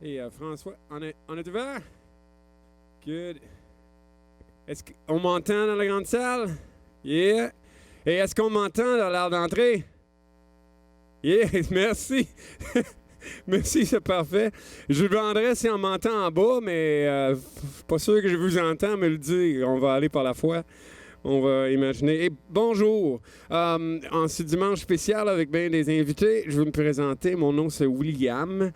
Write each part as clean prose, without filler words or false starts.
Et François, on est ouvert? Good. Est-ce qu'on m'entend dans la grande salle? Yeah. Et est-ce qu'on m'entend dans l'air d'entrée? Yeah, merci. Merci, c'est parfait. Je vous demanderais si on m'entend en bas, mais pas sûr que je vous entends me le dire. On va aller par la foi. On va imaginer. Et bonjour! En ce dimanche spécial avec bien des invités, je veux me présenter. Mon nom, c'est William.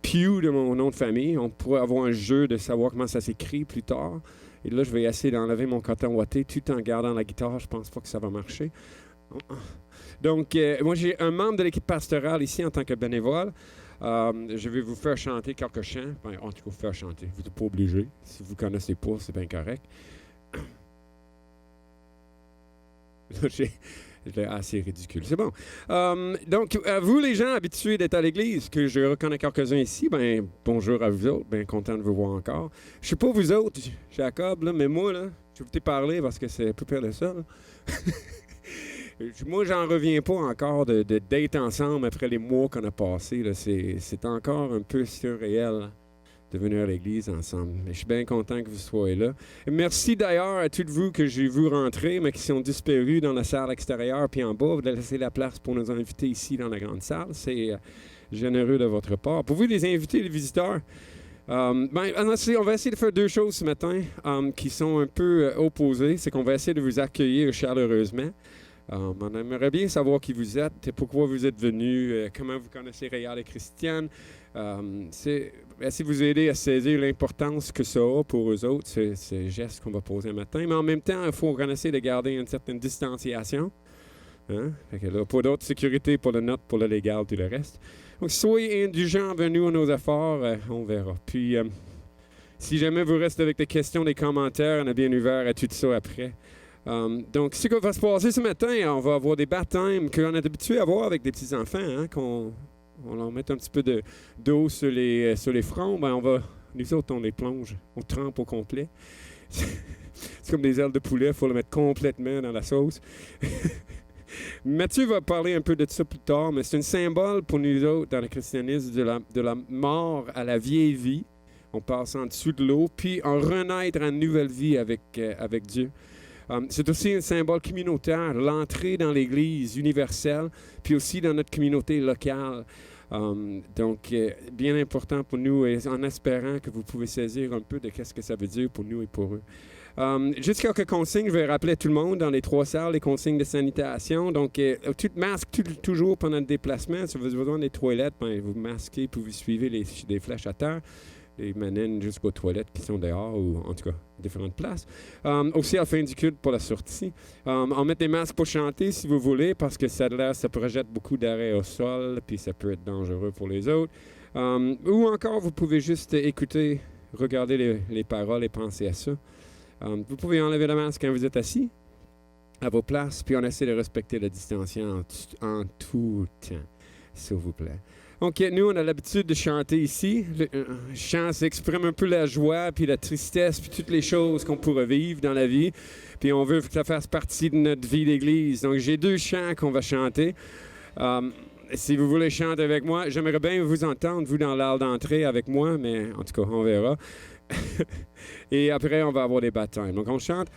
Pugh de mon nom de famille. On pourrait avoir un jeu de savoir comment ça s'écrit plus tard. Et là, je vais essayer d'enlever mon coton ouaté tout en gardant la guitare. Je pense pas que ça va marcher. Donc, moi, j'ai un membre de l'équipe pastorale ici en tant que bénévole. Je vais vous faire chanter quelques chants. Ben, en tout cas, vous faire chanter. Vous n'êtes pas obligé. Si vous ne connaissez pas, c'est bien correct. J'ai assez ridicule. C'est bon. Donc, vous, les gens habitués d'être à l'église, que je reconnais quelques-uns ici, ben bonjour à vous autres. Bien content de vous voir encore. Je ne sais pas vous autres, Jacob, là, mais moi, là, je vais vous parler parce que c'est plus pire de ça. Moi, j'en reviens pas encore d'être ensemble après les mois qu'on a passés. C'est encore un peu surréel de venir à l'église ensemble. Mais je suis bien content que vous soyez là. Et merci d'ailleurs à toutes vous que j'ai vu rentrer, mais qui sont disparus dans la salle extérieure puis en bas, de laisser la place pour nous inviter ici dans la grande salle. C'est généreux de votre part. Pour vous, les invités, les visiteurs, on va essayer de faire deux choses ce matin qui sont un peu opposées. C'est qu'on va essayer de vous accueillir chaleureusement. On aimerait bien savoir qui vous êtes et pourquoi vous êtes venus, comment vous connaissez Réal et Christiane. C'est essayer de vous aider à saisir l'importance que ça a pour eux autres, ces gestes qu'on va poser un matin. Mais en même temps, il faut essayer de garder une certaine distanciation. Hein? Fait que là, pas d'autre sécurité pour le note, pour le légal, tout le reste. Donc, soyez indulgents vers nous à nos efforts, on verra. Puis, si jamais vous restez avec des questions, des commentaires, on est bien ouvert à tout ça après. Donc, ce qui va se passer ce matin, on va avoir des baptêmes qu'on est habitué à voir avec des petits-enfants, hein, qu'on leur met un petit peu d'eau sur les fronts. Ben, nous autres, on les plonge, on trempe au complet. C'est comme des ailes de poulet, il faut le mettre complètement dans la sauce. Mathieu va parler un peu de ça plus tard, mais c'est un symbole pour nous autres dans le christianisme de la mort à la vieille vie. On passe en dessous de l'eau, puis on renaître à une nouvelle vie avec Dieu. C'est aussi un symbole communautaire, l'entrée dans l'Église universelle, puis aussi dans notre communauté locale. Donc, bien important pour nous, et en espérant que vous pouvez saisir un peu de qu'est-ce que ça veut dire pour nous et pour eux. Juste quelques consignes, je vais rappeler à tout le monde dans les 3 salles, les consignes de sanitation. Donc, tout masque toujours pendant le déplacement. Si vous avez besoin des toilettes, ben, vous masquez puis vous suivez les flèches à terre. Les mènent jusqu'aux toilettes qui sont dehors ou en tout cas différentes places. Aussi à la fin du culte pour la sortie. On met des masques pour chanter si vous voulez parce que ça projette beaucoup d'arrêt au sol puis ça peut être dangereux pour les autres. Ou encore vous pouvez juste écouter, regarder les paroles et penser à ça. Vous pouvez enlever le masque quand vous êtes assis à vos places puis on essaie de respecter la distanciation en tout temps, s'il vous plaît. OK, nous, on a l'habitude de chanter ici. Le chant s'exprime un peu la joie, puis la tristesse, puis toutes les choses qu'on pourrait vivre dans la vie. Puis on veut que ça fasse partie de notre vie d'église. Donc, j'ai 2 chants qu'on va chanter. Si vous voulez chanter avec moi, j'aimerais bien vous entendre, vous, dans l'art d'entrée avec moi, mais en tout cas, on verra. Et après, on va avoir des baptêmes. Donc, on chante.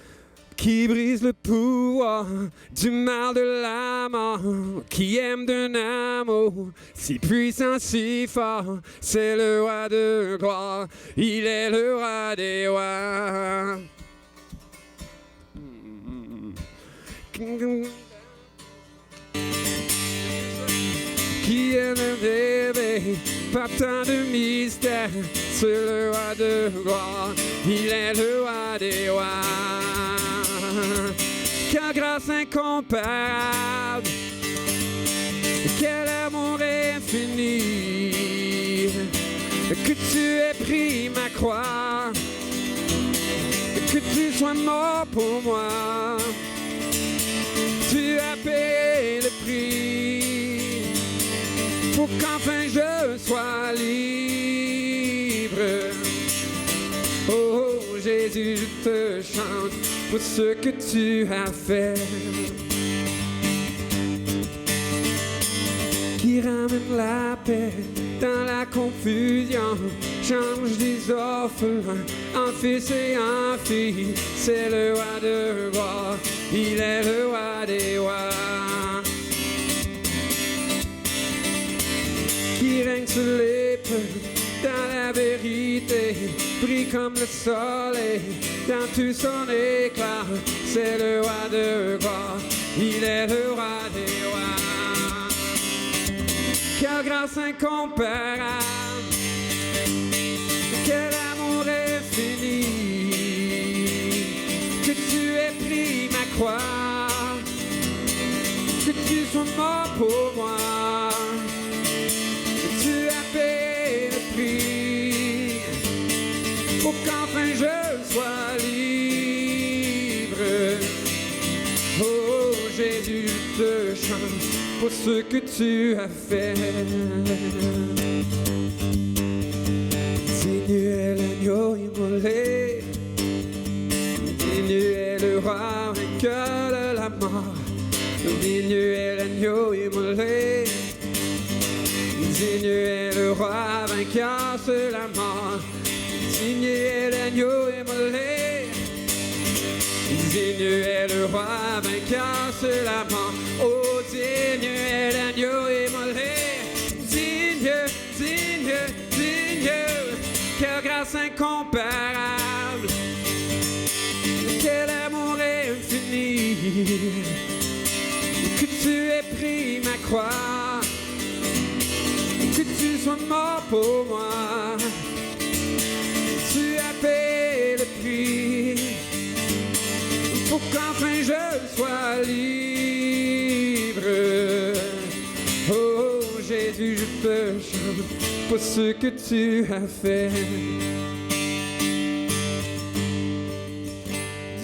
Qui brise le pouvoir du mal de la mort, qui aime d'un amour si puissant, si fort, c'est le roi de gloire, il est le roi des rois. Qui est le bébé, pas tant de mystère, c'est le roi de gloire, il est le roi des rois. Quelle grâce incomparable, quel amour infini, que tu aies pris ma croix, que tu sois mort pour moi, tu as payé le prix, pour qu'enfin je sois libre. Oh Jésus, je te chante pour ce que tu as fait. Qui qui ramène la paix dans la confusion, change des orphelins en fils et en filles. C'est le roi de gloire, il est le roi des rois. Qui règne sur les peuples dans la vérité, brille comme le soleil dans tout son éclat. C'est le roi de gloire, il est le roi des rois. Quelle grâce incomparable, quel amour infini, que tu aies pris ma croix, que tu sois mort pour moi. Tu as payé le prix pour qu'enfin je sois libre. Oh Jésus, je te chante pour ce que tu as fait. Digne est l'agneau immolé, digne est le roi vainqueur de la mort. Digne est l'agneau immolé, digne est le roi vainqueur sur la mort. Digne est l'agneau immolé, digne est le roi vainqueur sur la mort. Oh, digne est l'agneau immolé, digne, digne, digne. Quelle grâce incomparable, quel amour infini, que tu aies pris ma croix, que tu sois mort pour moi. Tu as payé le prix pour qu'enfin je sois libre. Oh Jésus, je te chante pour ce que tu as fait.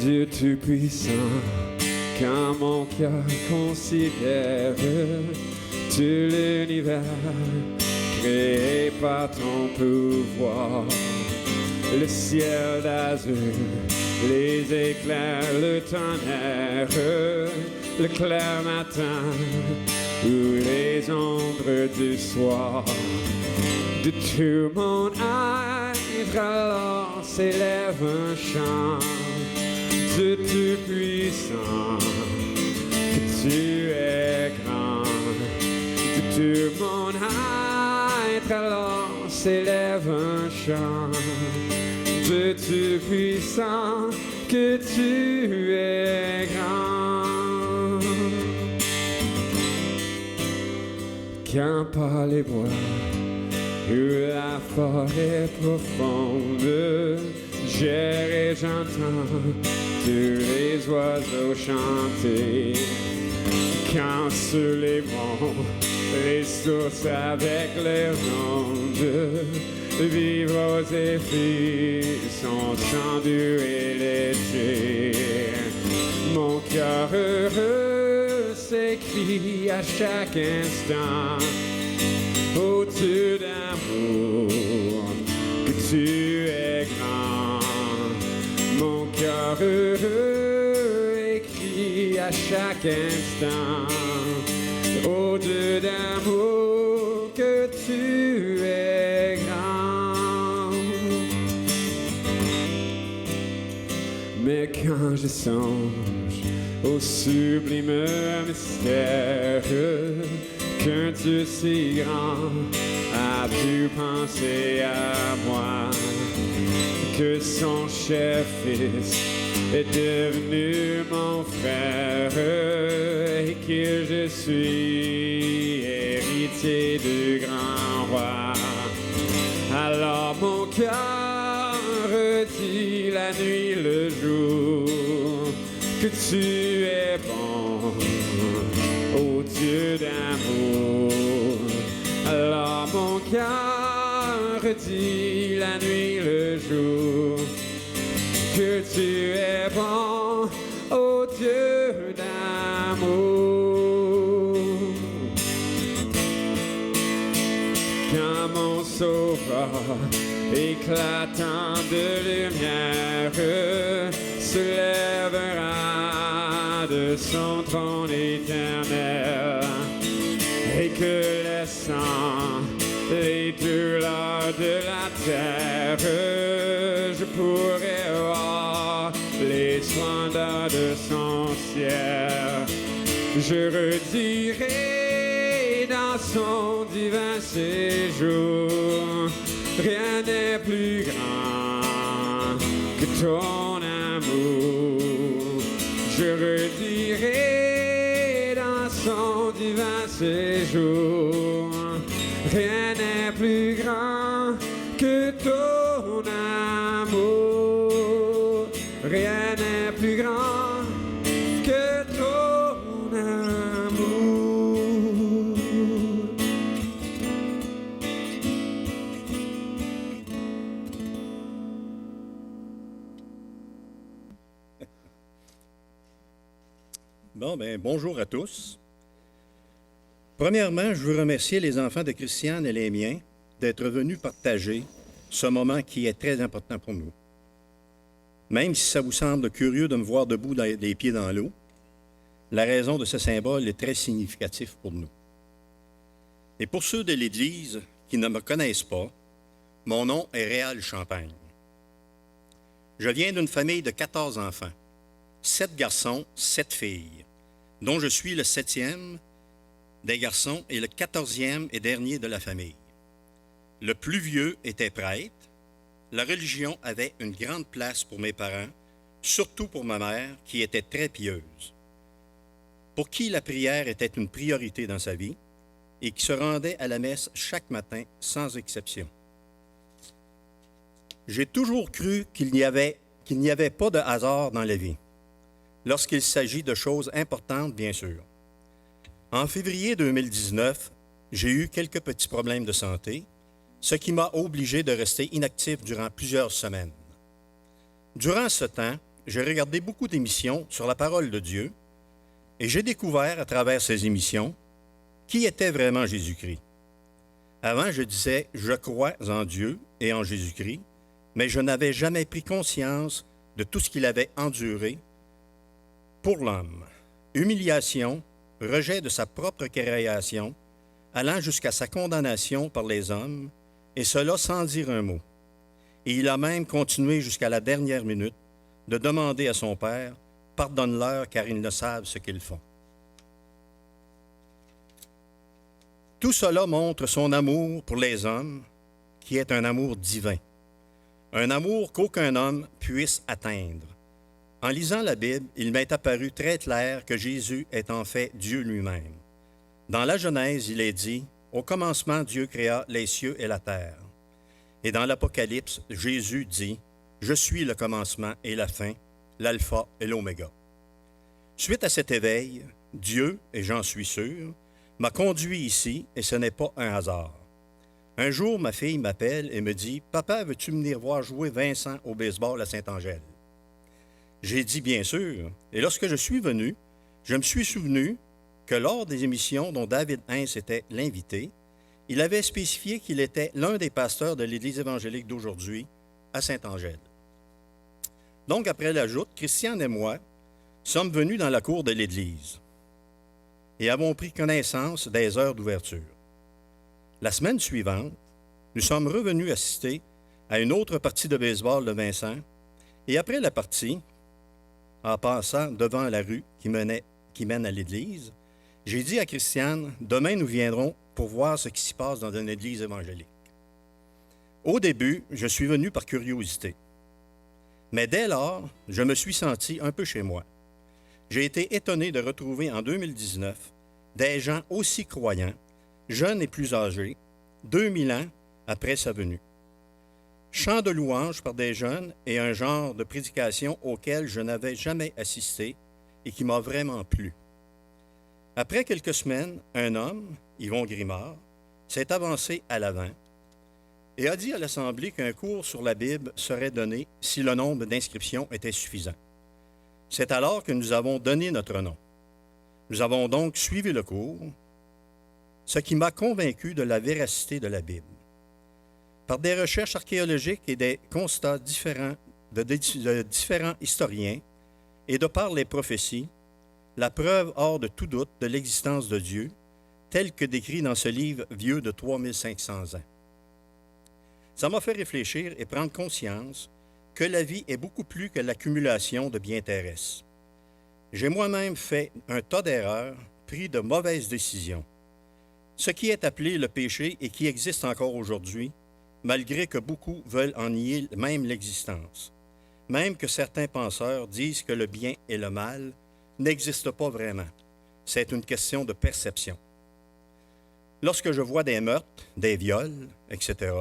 Dieu Tout-Puissant, quand mon cœur considère tout l'univers créé par ton pouvoir, le ciel d'azur, les éclairs, le tonnerre, le clair matin ou les ombres du soir. De tout mon être alors s'élève un chant. Dieu Tout-Puissant, que tu es grand. De tout mon être alors s'élève un chant. Dieu Tout-Puissant, que tu es grand. Quand par les bois où la forêt profonde, j'erre et j'entends tous les oiseaux chanter. Quand sur les monts, les sources avec les ondes, vivre aux effets, son chant doux et léger. Mon cœur heureux s'écrie à chaque instant, ô Dieu d'amour, que tu es grand. Mon cœur heureux écrit à chaque instant, ô Dieu d'amour, que tu es grand. Mais quand je songe au sublime mystère qu'un Dieu si grand a pu penser à moi, que son cher fils est devenu mon frère et que je suis héritier du grand roi. Alors mon cœur redit la nuit, le jour, que tu es bon, ô Dieu d'amour. Alors mon cœur dit la nuit, le jour, que tu es bon, ô Dieu d'amour. Quand mon sauveur éclatant de lumière se lèvera de son trône éternel, et que les descend les douleurs de la terre, je pourrais voir les splendeurs de son ciel. Je redirai dans son divin séjour, rien n'est plus grand que ton amour. Je redirai dans son divin séjour, rien n'est plus grand que ton amour. Rien n'est plus grand que ton amour. Bon, bonjour à tous. Premièrement, je veux remercier les enfants de Christiane et les miens d'être venus partager ce moment qui est très important pour nous. Même si ça vous semble curieux de me voir debout les pieds dans l'eau, la raison de ce symbole est très significative pour nous. Et pour ceux de l'Église qui ne me connaissent pas, mon nom est Réal Champagne. Je viens d'une famille de 14 enfants, 7 garçons, 7 filles, dont je suis le 7e des garçons et le 14e et dernier de la famille. Le plus vieux était prêtre. La religion avait une grande place pour mes parents, surtout pour ma mère, qui était très pieuse, pour qui la prière était une priorité dans sa vie et qui se rendait à la messe chaque matin sans exception. J'ai toujours cru qu'il n'y avait pas de hasard dans la vie, lorsqu'il s'agit de choses importantes, bien sûr. En février 2019, j'ai eu quelques petits problèmes de santé, ce qui m'a obligé de rester inactif durant plusieurs semaines. Durant ce temps, j'ai regardé beaucoup d'émissions sur la parole de Dieu et j'ai découvert à travers ces émissions qui était vraiment Jésus-Christ. Avant, je disais « Je crois en Dieu et en Jésus-Christ », mais je n'avais jamais pris conscience de tout ce qu'il avait enduré pour l'homme. Humiliation, rejet de sa propre création, allant jusqu'à sa condamnation par les hommes, et cela sans dire un mot. Et il a même continué jusqu'à la dernière minute de demander à son Père « Pardonne-leur car ils ne savent ce qu'ils font ». Tout cela montre son amour pour les hommes, qui est un amour divin, un amour qu'aucun homme puisse atteindre. En lisant la Bible, il m'est apparu très clair que Jésus est en fait Dieu lui-même. Dans la Genèse, il est dit « Au commencement, Dieu créa les cieux et la terre. » Et dans l'Apocalypse, Jésus dit « Je suis le commencement et la fin, l'alpha et l'oméga. » Suite à cet éveil, Dieu, et j'en suis sûr, m'a conduit ici et ce n'est pas un hasard. Un jour, ma fille m'appelle et me dit « Papa, veux-tu venir voir jouer Vincent au baseball à Saint-Angèle? » J'ai dit « Bien sûr ». Et lorsque je suis venu, je me suis souvenu que lors des émissions dont David Hintz était l'invité, il avait spécifié qu'il était l'un des pasteurs de l'Église évangélique d'aujourd'hui à Saint-Angèle. Donc, après la joute, Christiane et moi sommes venus dans la cour de l'Église et avons pris connaissance des heures d'ouverture. La semaine suivante, nous sommes revenus assister à une autre partie de baseball de Vincent et après la partie, en passant devant la rue qui mène à l'église, j'ai dit à Christiane, « Demain, nous viendrons pour voir ce qui s'y passe dans une église évangélique. » Au début, je suis venu par curiosité. Mais dès lors, je me suis senti un peu chez moi. J'ai été étonné de retrouver en 2019 des gens aussi croyants, jeunes et plus âgés, 2000 ans après sa venue. Chant de louanges par des jeunes et un genre de prédication auquel je n'avais jamais assisté et qui m'a vraiment plu. Après quelques semaines, un homme, Yvon Grimard, s'est avancé à l'avant et a dit à l'Assemblée qu'un cours sur la Bible serait donné si le nombre d'inscriptions était suffisant. C'est alors que nous avons donné notre nom. Nous avons donc suivi le cours, ce qui m'a convaincu de la véracité de la Bible. Par des recherches archéologiques et des constats différents de différents historiens et de par les prophéties, la preuve hors de tout doute de l'existence de Dieu, tel que décrit dans ce livre vieux de 3500 ans. Ça m'a fait réfléchir et prendre conscience que la vie est beaucoup plus que l'accumulation de biens terrestres. J'ai moi-même fait un tas d'erreurs, pris de mauvaises décisions. Ce qui est appelé le péché et qui existe encore aujourd'hui, malgré que beaucoup veulent en nier même l'existence. Même que certains penseurs disent que le bien et le mal n'existent pas vraiment. C'est une question de perception. Lorsque je vois des meurtres, des viols, etc.,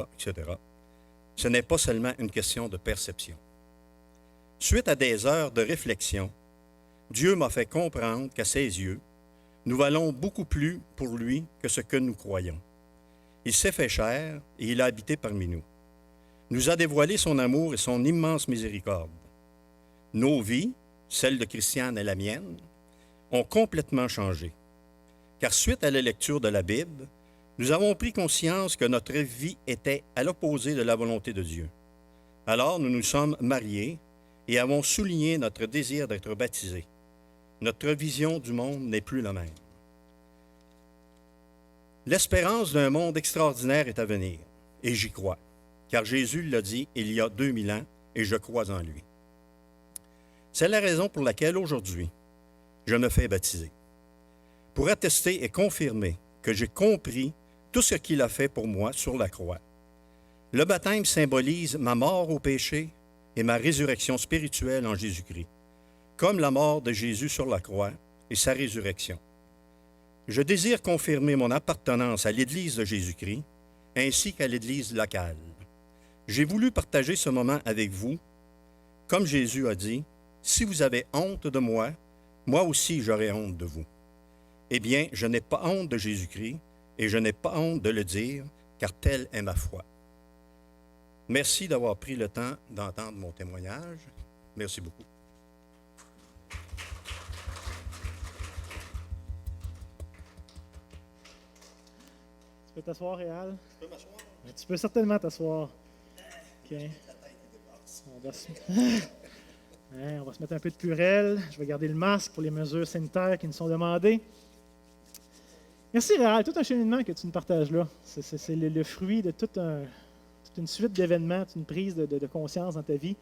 ce n'est pas seulement une question de perception. Suite à des heures de réflexion, Dieu m'a fait comprendre qu'à ses yeux, nous valons beaucoup plus pour lui que ce que nous croyons. Il s'est fait chair et il a habité parmi nous. Nous a dévoilé son amour et son immense miséricorde. Nos vies, celle de Christiane et la mienne, ont complètement changé. Car suite à la lecture de la Bible, nous avons pris conscience que notre vie était à l'opposé de la volonté de Dieu. Alors nous nous sommes mariés et avons souligné notre désir d'être baptisés. Notre vision du monde n'est plus la même. L'espérance d'un monde extraordinaire est à venir, et j'y crois, car Jésus l'a dit il y a 2000 ans, et je crois en lui. C'est la raison pour laquelle aujourd'hui, je me fais baptiser, pour attester et confirmer que j'ai compris tout ce qu'il a fait pour moi sur la croix. Le baptême symbolise ma mort au péché et ma résurrection spirituelle en Jésus-Christ, comme la mort de Jésus sur la croix et sa résurrection. Je désire confirmer mon appartenance à l'Église de Jésus-Christ ainsi qu'à l'Église locale. J'ai voulu partager ce moment avec vous. Comme Jésus a dit, « Si vous avez honte de moi, moi aussi j'aurai honte de vous. » Eh bien, je n'ai pas honte de Jésus-Christ et je n'ai pas honte de le dire, car telle est ma foi. Merci d'avoir pris le temps d'entendre mon témoignage. Merci beaucoup. Tu peux t'asseoir, Réal? Je peux m'asseoir? Tu peux certainement t'asseoir. OK. On va se mettre un peu de purelle. Je vais garder le masque pour les mesures sanitaires qui nous sont demandées. Merci, Réal. Tout un cheminement que tu nous partages là. C'est le fruit de toute une suite d'événements, une prise de conscience dans ta vie.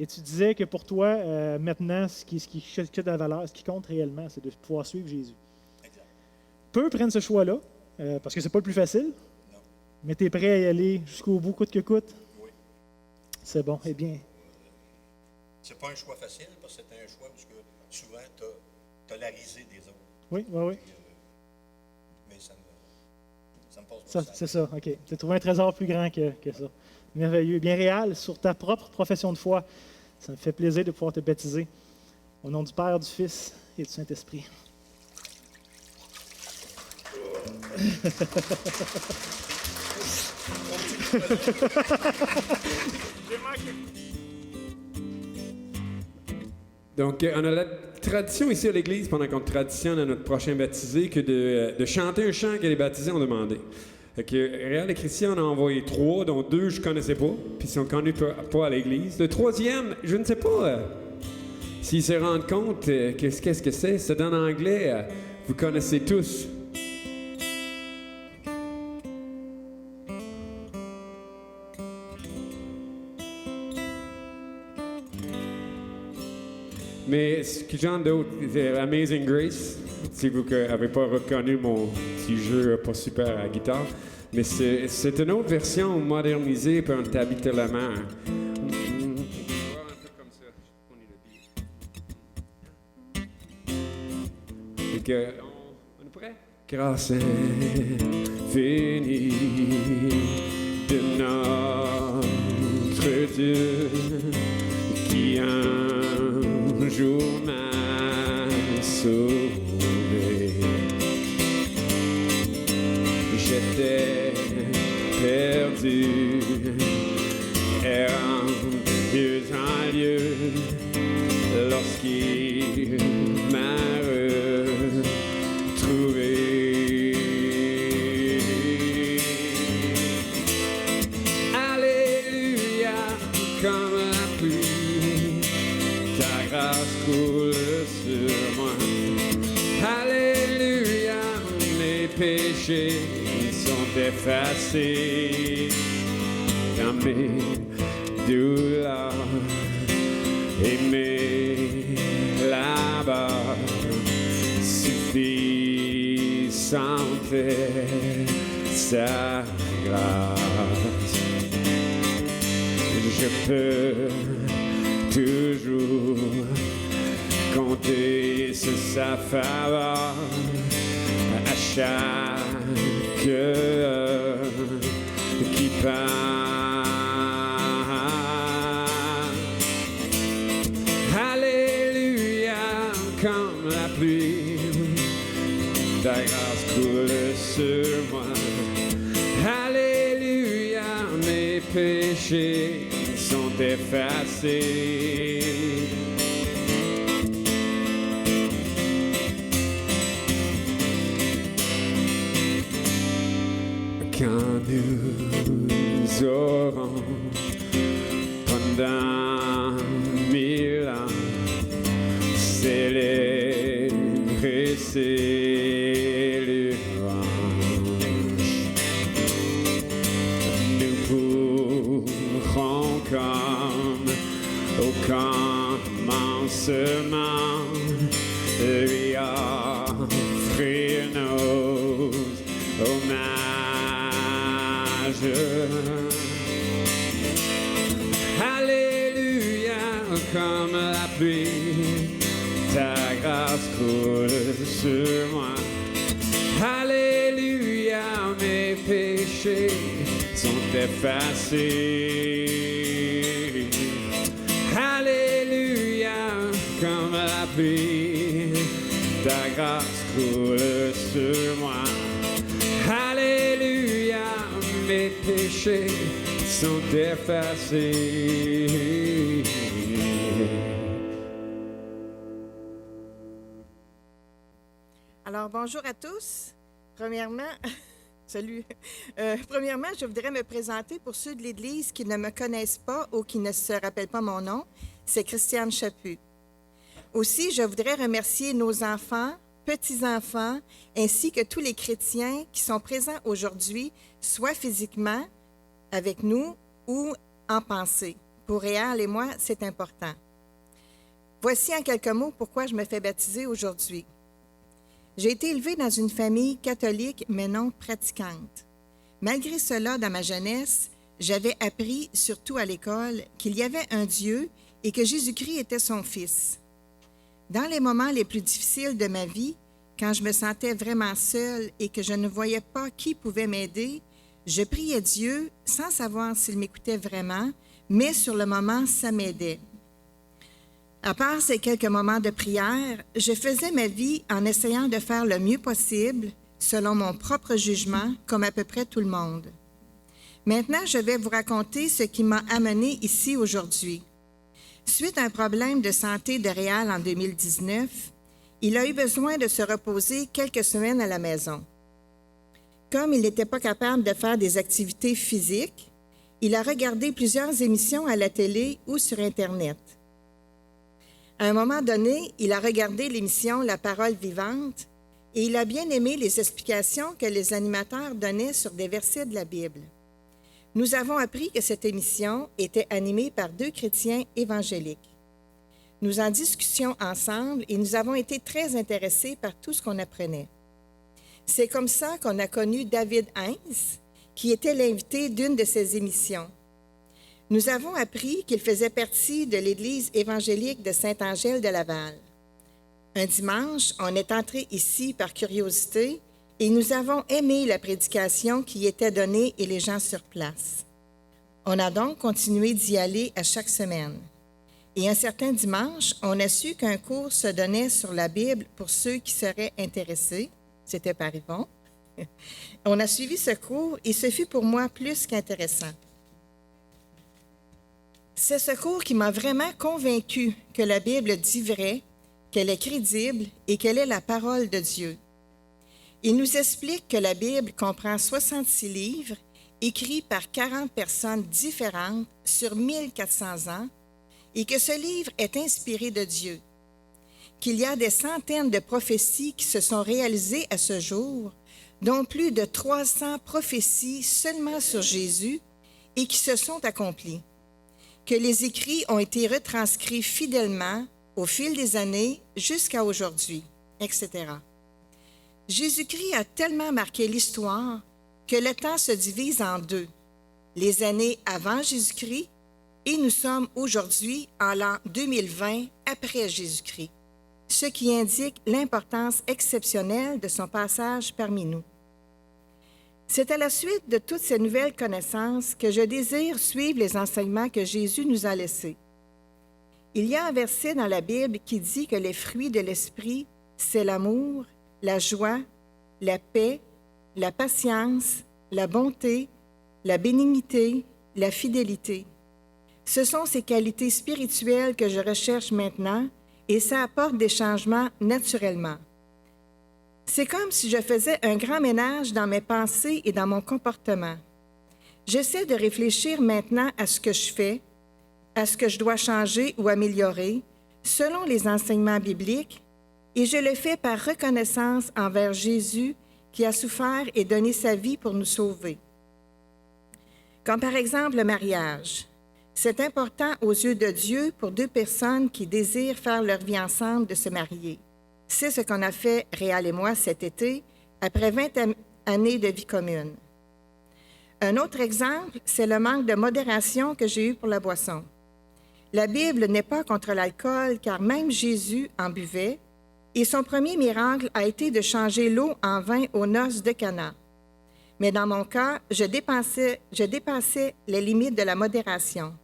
Et tu disais que pour toi, maintenant, ce qui a de la valeur, ce qui compte réellement, c'est de pouvoir suivre Jésus. Exact. Peu prennent ce choix-là, parce que c'est pas le plus facile. Non. Mais tu es prêt à y aller jusqu'au bout, coûte que coûte? Oui. C'est bon. Eh bien, C'est pas un choix facile, parce que c'est un choix parce que souvent, tu as la risée des autres. oui. Puis, mais ça me passe Ça, pas c'est ça, OK. Tu as trouvé un trésor plus grand que ça. Merveilleux. Bien Réal, sur ta propre profession de foi, ça me fait plaisir de pouvoir te baptiser. Au nom du Père, du Fils et du Saint-Esprit. Donc, on a la tradition ici à l'Église, pendant qu'on traditionne à notre prochain baptisé, que de chanter un chant que les baptisés ont demandé. Fait que Réal et Christian en ont envoyé 3, dont 2 je ne connaissais pas, puis ils sont connus pas à l'Église. Le 3e, je ne sais pas s'ils se rendent compte qu'est-ce que c'est. C'est en anglais, vous connaissez tous. Mais ce que j'en d'autre, c'est Amazing Grace. Si vous n'avez pas reconnu mon petit jeu pas super à la guitare. Mais c'est une autre version modernisée par un tabi de la mer. Et que, on est prêt? Grâce infinie de notre Dieu qui un jour m'a sauvé. J'étais perdu, errant lieu en lieu, lorsqu'il m'a retrouvé. Alléluia, comme la pluie, ta grâce coule sur moi. Alléluia, mes péchés sont effacés dans mes douleurs et mes labeurs suffisante est sa grâce. Je peux toujours compter sur sa faveur à chaque heure qui passe. Alléluia, comme la pluie, ta grâce coule sur moi. Alléluia, mes péchés sont effacés. Quand nous aurons pendant 1000 ans célébré ses louanges, nous pourrons comme au commencement lui offrir nos hommages. Alléluia, comme la pluie, ta grâce coule sur moi. Alléluia, mes péchés sont effacés. Alléluia, comme la pluie, ta grâce coule sur moi. Alléluia, mes péchés sont effacés. Alors, bonjour à tous. Premièrement, salut. Premièrement, je voudrais me présenter pour ceux de l'Église qui ne me connaissent pas ou qui ne se rappellent pas mon nom. C'est Christiane Chaput. Aussi, je voudrais remercier nos enfants, petits-enfants, ainsi que tous les chrétiens qui sont présents aujourd'hui, soit physiquement avec nous ou en pensée. Pour Réal et moi, c'est important. Voici en quelques mots pourquoi je me fais baptiser aujourd'hui. J'ai été élevée dans une famille catholique, mais non pratiquante. Malgré cela, dans ma jeunesse, j'avais appris, surtout à l'école, qu'il y avait un Dieu et que Jésus-Christ était son Fils. Dans les moments les plus difficiles de ma vie, quand je me sentais vraiment seule et que je ne voyais pas qui pouvait m'aider, je priais Dieu sans savoir s'il m'écoutait vraiment, mais sur le moment, ça m'aidait. À part ces quelques moments de prière, je faisais ma vie en essayant de faire le mieux possible, selon mon propre jugement, comme à peu près tout le monde. Maintenant, je vais vous raconter ce qui m'a amené ici aujourd'hui. Suite à un problème de santé de Réal en 2019, il a eu besoin de se reposer quelques semaines à la maison. Comme il n'était pas capable de faire des activités physiques, il a regardé plusieurs émissions à la télé ou sur Internet. À un moment donné, il a regardé l'émission La Parole vivante et il a bien aimé les explications que les animateurs donnaient sur des versets de la Bible. Nous avons appris que cette émission était animée par 2 chrétiens évangéliques. Nous en discutions ensemble et nous avons été très intéressés par tout ce qu'on apprenait. C'est comme ça qu'on a connu David Heinz, qui était l'invité d'une de ces émissions. Nous avons appris qu'il faisait partie de l'Église évangélique de Saint-Angèle de Laval. Un dimanche, on est entré ici par curiosité et nous avons aimé la prédication qui était donnée et les gens sur place. On a donc continué d'y aller à chaque semaine. Et un certain dimanche, on a su qu'un cours se donnait sur la Bible pour ceux qui seraient intéressés. C'était par Yvon. On a suivi ce cours et ce fut pour moi plus qu'intéressant. C'est ce cours qui m'a vraiment convaincue que la Bible dit vrai, qu'elle est crédible et qu'elle est la parole de Dieu. Il nous explique que la Bible comprend 66 livres écrits par 40 personnes différentes sur 1400 ans et que ce livre est inspiré de Dieu, qu'il y a des centaines de prophéties qui se sont réalisées à ce jour, dont plus de 300 prophéties seulement sur Jésus et qui se sont accomplies, que les écrits ont été retranscrits fidèlement au fil des années jusqu'à aujourd'hui, etc. Jésus-Christ a tellement marqué l'histoire que le temps se divise en deux, les années avant Jésus-Christ et nous sommes aujourd'hui en l'an 2020 après Jésus-Christ, ce qui indique l'importance exceptionnelle de son passage parmi nous. C'est à la suite de toutes ces nouvelles connaissances que je désire suivre les enseignements que Jésus nous a laissés. Il y a un verset dans la Bible qui dit que les fruits de l'esprit, c'est l'amour, la joie, la paix, la patience, la bonté, la bénignité, la fidélité. Ce sont ces qualités spirituelles que je recherche maintenant et ça apporte des changements naturellement. C'est comme si je faisais un grand ménage dans mes pensées et dans mon comportement. J'essaie de réfléchir maintenant à ce que je fais, à ce que je dois changer ou améliorer, selon les enseignements bibliques, et je le fais par reconnaissance envers Jésus qui a souffert et donné sa vie pour nous sauver. Comme par exemple le mariage. C'est important aux yeux de Dieu pour deux personnes qui désirent faire leur vie ensemble de se marier. C'est ce qu'on a fait, Réal et moi, cet été, après 20 années de vie commune. Un autre exemple, c'est le manque de modération que j'ai eu pour la boisson. La Bible n'est pas contre l'alcool, car même Jésus en buvait, et son premier miracle a été de changer l'eau en vin aux noces de Cana. Mais dans mon cas, je dépassais les limites de la modération.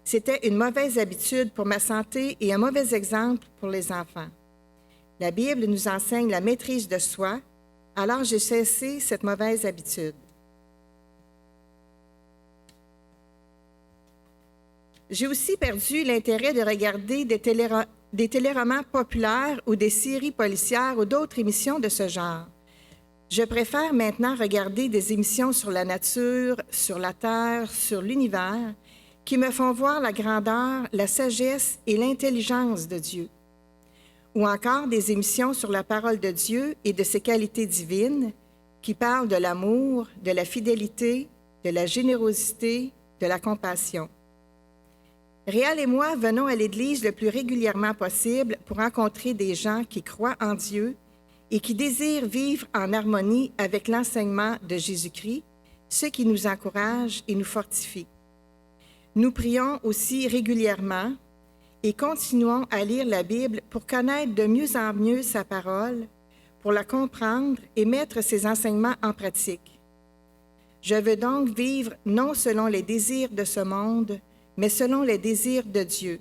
C'était une mauvaise habitude pour ma santé et un mauvais exemple pour les enfants. La Bible nous enseigne la maîtrise de soi, alors j'ai cessé cette mauvaise habitude. J'ai aussi perdu l'intérêt de regarder des téléromans populaires ou des séries policières ou d'autres émissions de ce genre. Je préfère maintenant regarder des émissions sur la nature, sur la Terre, sur l'univers, qui me font voir la grandeur, la sagesse et l'intelligence de Dieu. Ou encore des émissions sur la parole de Dieu et de ses qualités divines, qui parlent de l'amour, de la fidélité, de la générosité, de la compassion. Réal et moi venons à l'Église le plus régulièrement possible pour rencontrer des gens qui croient en Dieu et qui désirent vivre en harmonie avec l'enseignement de Jésus-Christ, ce qui nous encourage et nous fortifie. Nous prions aussi régulièrement et continuons à lire la Bible pour connaître de mieux en mieux sa parole, pour la comprendre et mettre ses enseignements en pratique. Je veux donc vivre non selon les désirs de ce monde, mais selon les désirs de Dieu.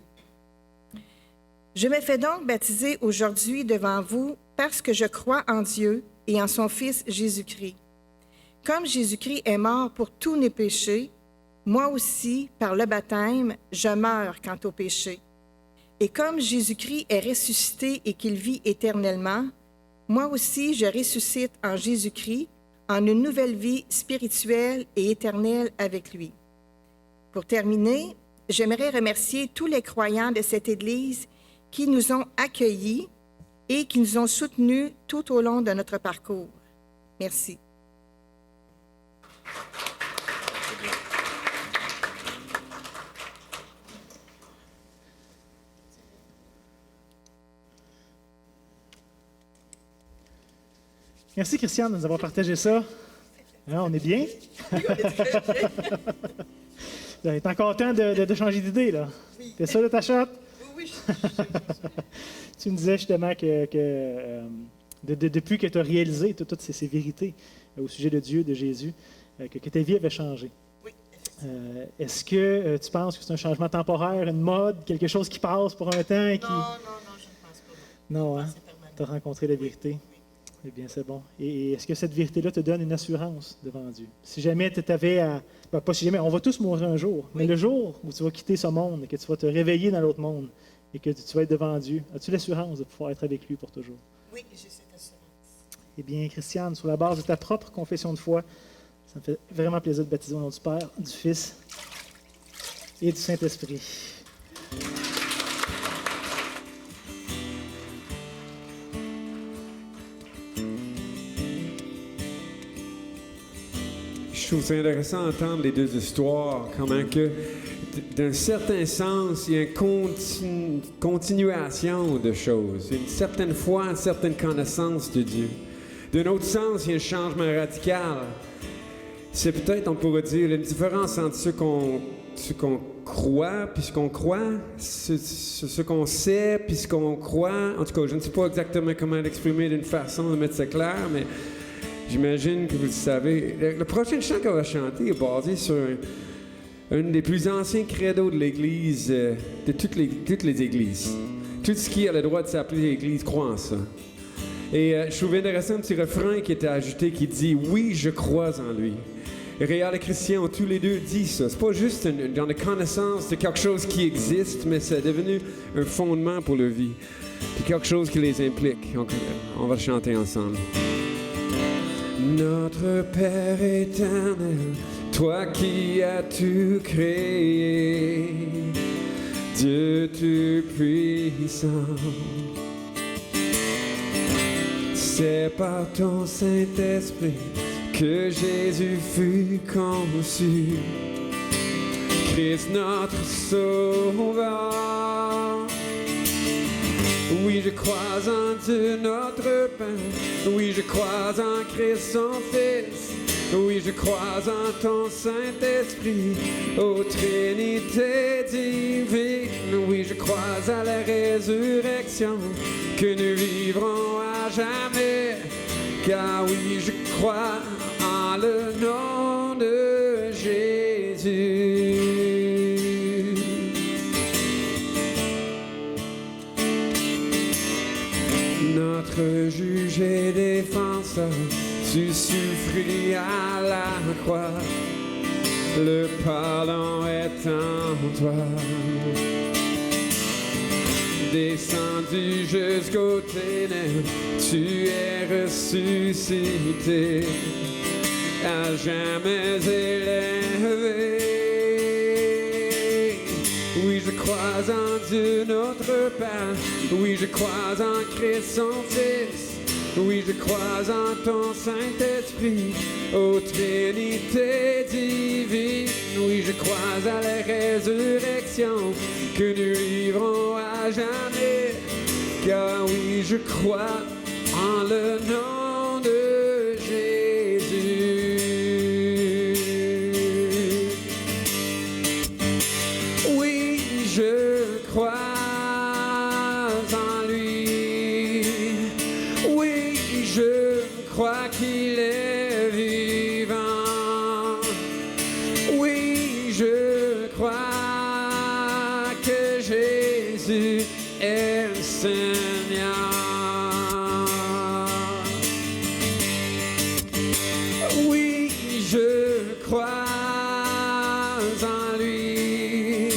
Je me fais donc baptiser aujourd'hui devant vous parce que je crois en Dieu et en son Fils Jésus-Christ. Comme Jésus-Christ est mort pour tous nos péchés, moi aussi, par le baptême, je meurs quant au péché. Et comme Jésus-Christ est ressuscité et qu'il vit éternellement, moi aussi je ressuscite en Jésus-Christ en une nouvelle vie spirituelle et éternelle avec lui. Pour terminer, j'aimerais remercier tous les croyants de cette Église qui nous ont accueillis et qui nous ont soutenus tout au long de notre parcours. Merci. Merci, Christiane, de nous avoir partagé ça. Hein, on est bien? Oui, on est très bien. Tu es encore temps de changer d'idée, là. Oui. T'es sûr de ta chatte? Oui, Tu me disais justement que depuis que tu as réalisé toutes ces vérités au sujet de Dieu, de Jésus, que ta vie avait changé. oui. Est-ce que tu penses que c'est un changement temporaire, une mode, quelque chose qui passe pour un temps et qui... Non, je ne pense pas. Non, hein? C'est permanent. Tu as rencontré la vérité. Eh bien, c'est bon. Et est-ce que cette vérité-là te donne une assurance devant Dieu? Si jamais tu avais à... Ben, pas si jamais, on va tous mourir un jour. Mais le jour où tu vas quitter ce monde et que tu vas te réveiller dans l'autre monde et que tu vas être devant Dieu, as-tu l'assurance de pouvoir être avec lui pour toujours? Oui, j'ai cette assurance. Eh bien, Christiane, sur la base de ta propre confession de foi, ça me fait vraiment plaisir de baptiser au nom du Père, du Fils et du Saint-Esprit. je trouve ça intéressant d'entendre les deux histoires, comment que, d'un certain sens, il y a une continuation de choses, une certaine foi, une certaine connaissance de Dieu. D'un autre sens, il y a un changement radical. C'est peut-être, on pourrait dire, une différence entre ce qu'on croit puis ce qu'on croit, ce qu'on sait puis ce qu'on croit. En tout cas, je ne sais pas exactement comment l'exprimer d'une façon de mettre ça clair, mais j'imagine que vous le savez. Le prochain chant qu'on va chanter est basé sur un des plus anciens credos de l'Église, de toutes les Églises. Tout ce qui a le droit de s'appeler l'Église croit en ça. Et je trouvais intéressant un petit refrain qui était ajouté qui dit « Oui, je crois en lui ». Et Réal et Christian ont tous les deux dit ça. C'est pas juste une genre de connaissance de quelque chose qui existe, mais c'est devenu un fondement pour leur vie. Puis quelque chose qui les implique. Donc, on va chanter ensemble. Notre Père éternel, toi qui as tout créé, Dieu tout-puissant, c'est par ton Saint-Esprit que Jésus fut conçu, Christ notre Sauveur. Oui, je crois en Dieu notre Père, oui, je crois en Christ son Fils, oui, je crois en ton Saint-Esprit, ô Trinité divine, oui, je crois à la résurrection, que nous vivrons à jamais, car oui, je crois en le nom de Jésus. Notre juge et défenseur, tu souffris à la croix, le pardon est en toi. Descendu jusqu'aux ténèbres, tu es ressuscité, à jamais élevé. Oui, je crois en Dieu notre Père, oui, je crois en Christ son Fils, oui, je crois en ton Saint-Esprit, ô Trinité divine, oui, je crois à la résurrection, que nous vivrons à jamais, car oui, je crois en le nom de Jésus. Oui, je crois en lui, oui, je crois qu'il est vivant, oui, je crois que Jésus est le Seigneur. Oui, je crois en lui,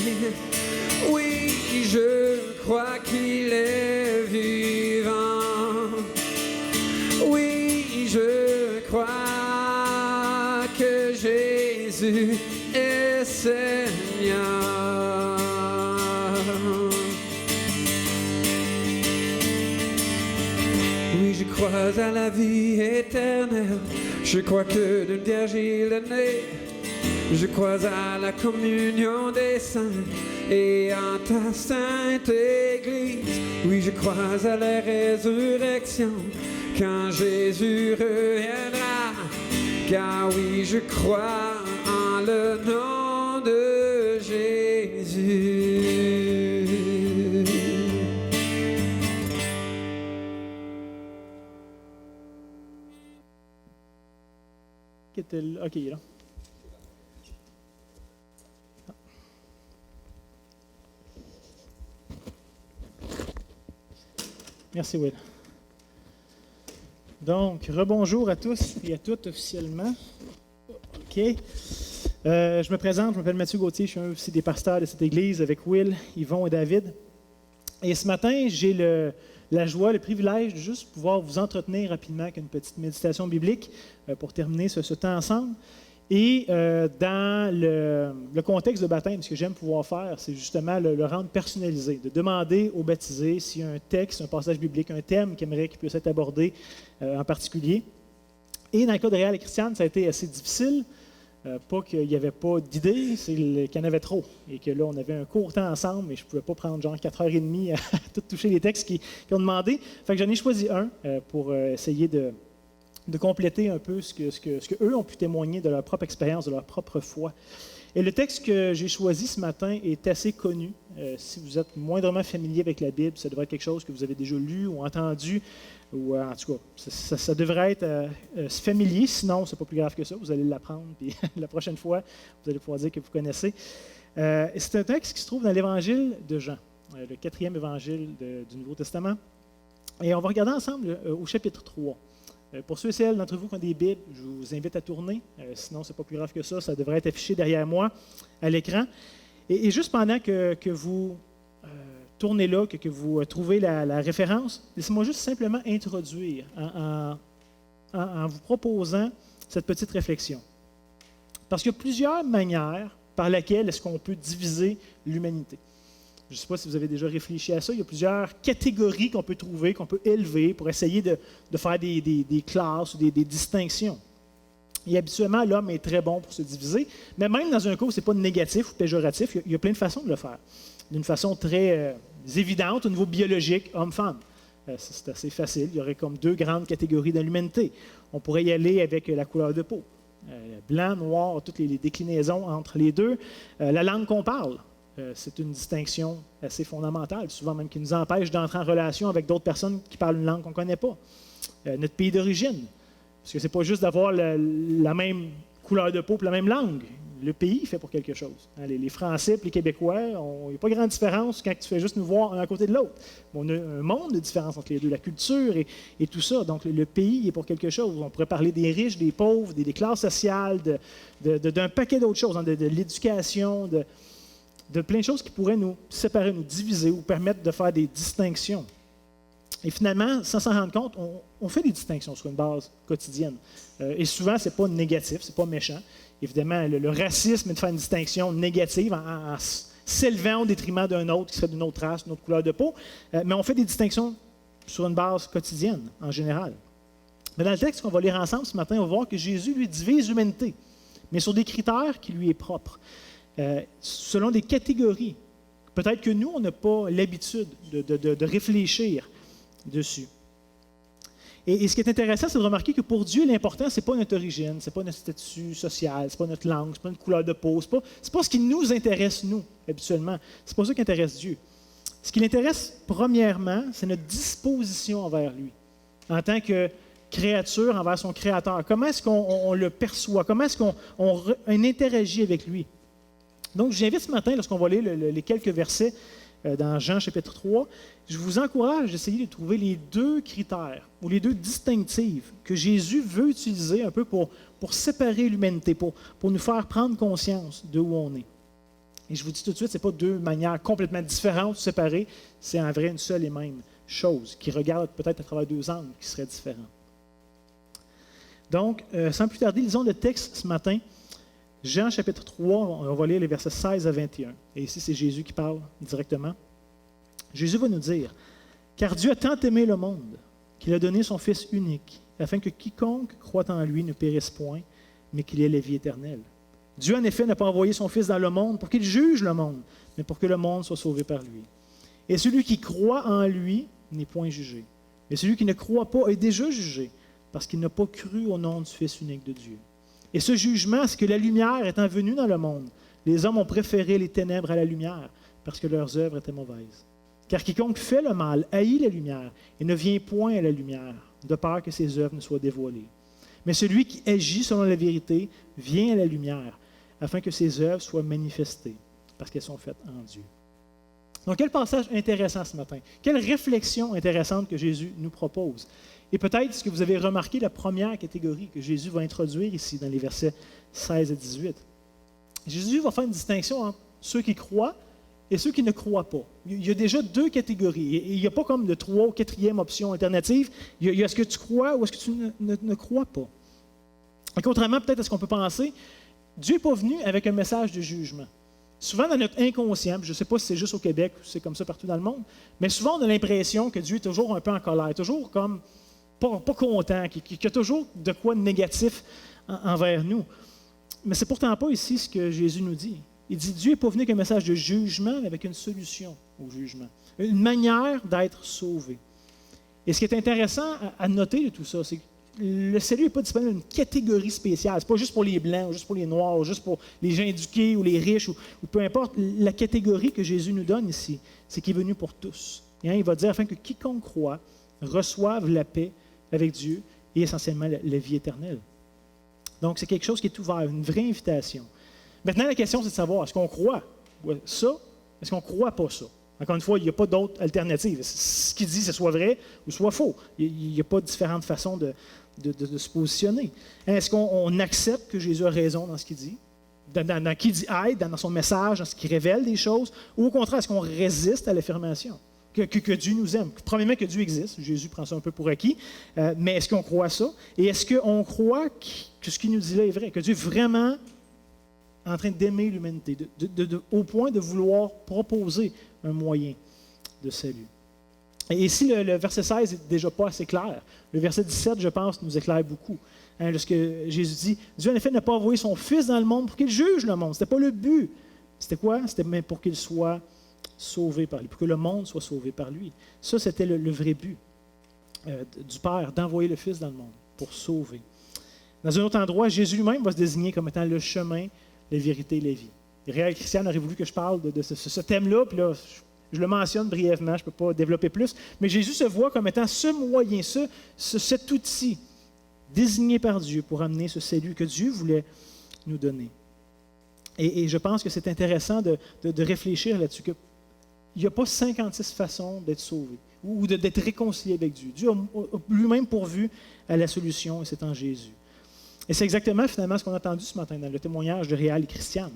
oui, je crois qu'il est vivant, oui, je crois que Jésus est Seigneur. Oui, je crois à la vie éternelle, je crois que d'une vierge il est né, je crois à la communion des saints et en ta sainte Église. Oui, je crois à la résurrection quand Jésus reviendra, car oui, je crois en le nom de Jésus. OK, là. Merci, Will. Donc, rebonjour à tous et à toutes officiellement. OK. Je me présente, je m'appelle Mathieu Gauthier, je suis un aussi des pasteurs de cette église avec Will, Yvon et David. Et ce matin, j'ai la joie, le privilège de juste pouvoir vous entretenir rapidement avec une petite méditation biblique pour terminer ce temps ensemble. Et dans le contexte de baptême, ce que j'aime pouvoir faire, c'est justement le rendre personnalisé, de demander aux baptisés s'il y a un texte, un passage biblique, un thème qu'ils aimeraient qu'il puisse être abordé en particulier. Et dans le cas de Réal et Christiane, ça a été assez difficile Pas qu'il n'y avait pas d'idées, c'est qu'il y en avait trop. Et que là, on avait un court temps ensemble, et je ne pouvais pas prendre genre 4h30 à tout toucher les textes qu'ils ont demandé. Fait que j'en ai choisi un pour essayer de compléter un peu ce que eux ont pu témoigner de leur propre expérience, de leur propre foi. Et le texte que j'ai choisi ce matin est assez connu. Si vous êtes moindrement familier avec la Bible, ça devrait être quelque chose que vous avez déjà lu ou entendu, ou en tout cas, ça devrait être familier. Sinon, c'est pas plus grave que ça. Vous allez l'apprendre, puis la prochaine fois, vous allez pouvoir dire que vous connaissez. C'est un texte qui se trouve dans l'Évangile de Jean, le 4e évangile du Nouveau Testament. Et on va regarder ensemble au chapitre 3. Pour ceux et celles d'entre vous qui ont des Bibles, je vous invite à tourner. Sinon, ce n'est pas plus grave que ça. Ça devrait être affiché derrière moi à l'écran. Et juste pendant que vous tournez là, que vous trouvez la référence, laissez-moi juste simplement introduire en vous proposant cette petite réflexion. Parce qu'il y a plusieurs manières par lesquelles est-ce qu'on peut diviser l'humanité. Je ne sais pas si vous avez déjà réfléchi à ça. Il y a plusieurs catégories qu'on peut trouver, qu'on peut élever pour essayer de faire des classes ou des distinctions. Et habituellement, l'homme est très bon pour se diviser, mais même dans un cas où ce n'est pas négatif ou péjoratif, il y a plein de façons de le faire. D'une façon très évidente au niveau biologique, homme-femme. C'est assez facile. Il y aurait comme 2 grandes catégories dans l'humanité. On pourrait y aller avec la couleur de peau. Blanc, noir, toutes les déclinaisons entre les deux. La langue qu'on parle. C'est une distinction assez fondamentale, souvent même qui nous empêche d'entrer en relation avec d'autres personnes qui parlent une langue qu'on ne connaît pas. Notre pays d'origine, parce que ce n'est pas juste d'avoir la même couleur de peau et la même langue. Le pays fait pour quelque chose. Les Français et les Québécois, il n'y a pas grande différence quand tu fais juste nous voir un à côté de l'autre. On a un monde de différence entre les deux, la culture et tout ça. Donc le pays est pour quelque chose. On pourrait parler des riches, des pauvres, des classes sociales, d'un paquet d'autres choses, de l'éducation, de plein de choses qui pourraient nous séparer, nous diviser ou permettre de faire des distinctions. Et finalement, sans s'en rendre compte, on fait des distinctions sur une base quotidienne. Et souvent, ce n'est pas négatif, ce n'est pas méchant. Évidemment, le racisme est de faire une distinction négative en s'élevant au détriment d'un autre qui serait d'une autre race, d'une autre couleur de peau. Mais on fait des distinctions sur une base quotidienne, en général. Mais dans le texte qu'on va lire ensemble ce matin, on va voir que Jésus, lui, divise l'humanité, mais sur des critères qui lui est propres. Selon des catégories. Peut-être que nous, on n'a pas l'habitude de réfléchir dessus. Et ce qui est intéressant, c'est de remarquer que pour Dieu, l'important, ce n'est pas notre origine, ce n'est pas notre statut social, ce n'est pas notre langue, ce n'est pas notre couleur de peau, ce n'est pas ce qui nous intéresse, nous, habituellement. Ce n'est pas ça qui intéresse Dieu. Ce qui l'intéresse, premièrement, c'est notre disposition envers lui, en tant que créature envers son Créateur. Comment est-ce qu'on le perçoit? Comment est-ce qu'on interagit avec lui? Donc, je vous invite ce matin, lorsqu'on va lire les quelques versets dans Jean chapitre 3, je vous encourage d'essayer de trouver les 2 critères ou les 2 distinctives que Jésus veut utiliser un peu pour séparer l'humanité, pour nous faire prendre conscience de où on est. Et je vous dis tout de suite, ce n'est pas 2 manières complètement différentes de séparer, c'est en vrai une seule et même chose qui regarde peut-être à travers 2 angles qui seraient différents. Donc, sans plus tarder, lisons le texte ce matin. Jean chapitre 3, on va lire les versets 16 à 21. Et ici, c'est Jésus qui parle directement. Jésus va nous dire, « Car Dieu a tant aimé le monde qu'il a donné son Fils unique, afin que quiconque croit en lui ne périsse point, mais qu'il ait la vie éternelle. Dieu, en effet, n'a pas envoyé son Fils dans le monde pour qu'il juge le monde, mais pour que le monde soit sauvé par lui. Et celui qui croit en lui n'est point jugé. Mais celui qui ne croit pas est déjà jugé, parce qu'il n'a pas cru au nom du Fils unique de Dieu. Et ce jugement, c'est que la lumière étant venue dans le monde, les hommes ont préféré les ténèbres à la lumière, parce que leurs œuvres étaient mauvaises. Car quiconque fait le mal haït la lumière et ne vient point à la lumière, de peur que ses œuvres ne soient dévoilées. Mais celui qui agit selon la vérité vient à la lumière, afin que ses œuvres soient manifestées, parce qu'elles sont faites en Dieu. » Donc, quel passage intéressant ce matin. Quelle réflexion intéressante que Jésus nous propose. Et peut-être ce que vous avez remarqué, la première catégorie que Jésus va introduire ici dans les versets 16 et 18. Jésus va faire une distinction entre ceux qui croient et ceux qui ne croient pas. Il y a déjà 2 catégories. Et il n'y a pas comme de 3 ou 4e option alternative. Il y a est-ce que tu crois ou est-ce que tu ne crois pas. Et contrairement peut-être à ce qu'on peut penser, Dieu n'est pas venu avec un message de jugement. Souvent, dans notre inconscient, je ne sais pas si c'est juste au Québec ou si c'est comme ça partout dans le monde, mais souvent, on a l'impression que Dieu est toujours un peu en colère, toujours comme pas content, qu'il y a toujours de quoi de négatif envers nous. Mais c'est pourtant pas ici ce que Jésus nous dit. Il dit, Dieu n'est pas venu avec un message de jugement, mais avec une solution au jugement. Une manière d'être sauvé. Et ce qui est intéressant à noter de tout ça, c'est que le salut n'est pas disponible d'une catégorie spéciale. Ce n'est pas juste pour les Blancs, ou juste pour les Noirs, ou juste pour les gens éduqués, ou les riches, ou peu importe. La catégorie que Jésus nous donne ici, c'est qu'il est venu pour tous. Et il va dire afin que quiconque croit reçoive la paix avec Dieu et essentiellement la vie éternelle. Donc, c'est quelque chose qui est ouvert, une vraie invitation. Maintenant, la question, c'est de savoir, est-ce qu'on croit ça? Est-ce qu'on ne croit pas ça? Encore une fois, il n'y a pas d'autre alternative. Ce qu'il dit, c'est soit vrai ou soit faux. Il n'y a pas différentes façons de se positionner. Est-ce qu'on accepte que Jésus a raison dans ce qu'il dit? Dans qui il dit aide, dans son message, dans ce qu'il révèle des choses? Ou au contraire, est-ce qu'on résiste à l'affirmation? Que Dieu nous aime. Premièrement, que Dieu existe. Jésus prend ça un peu pour acquis. Mais est-ce qu'on croit ça? Et est-ce qu'on croit que ce qu'il nous dit là est vrai? Que Dieu est vraiment en train d'aimer l'humanité, au point de vouloir proposer un moyen de salut. Et ici, le verset 16 n'est déjà pas assez clair. Le verset 17, je pense, nous éclaire beaucoup. Lorsque Jésus dit, Dieu en effet n'a pas envoyé son Fils dans le monde pour qu'il juge le monde. Ce n'était pas le but. C'était quoi? C'était même pour qu'il soit sauvé par lui, pour que le monde soit sauvé par lui. Ça, c'était le vrai but du Père, d'envoyer le Fils dans le monde pour sauver. Dans un autre endroit, Jésus lui-même va se désigner comme étant le chemin, la vérité et la vie. Les réels chrétiens auraient voulu que je parle de ce thème-là, puis là, je le mentionne brièvement, je ne peux pas développer plus, mais Jésus se voit comme étant ce moyen, cet outil désigné par Dieu pour amener ce salut que Dieu voulait nous donner. Et je pense que c'est intéressant de réfléchir là-dessus, qu'il n'y a pas 56 façons d'être sauvé ou d'être réconcilié avec Dieu. Dieu a lui-même pourvu à la solution, et c'est en Jésus. Et c'est exactement, finalement, ce qu'on a entendu ce matin dans le témoignage de Réal et Christiane.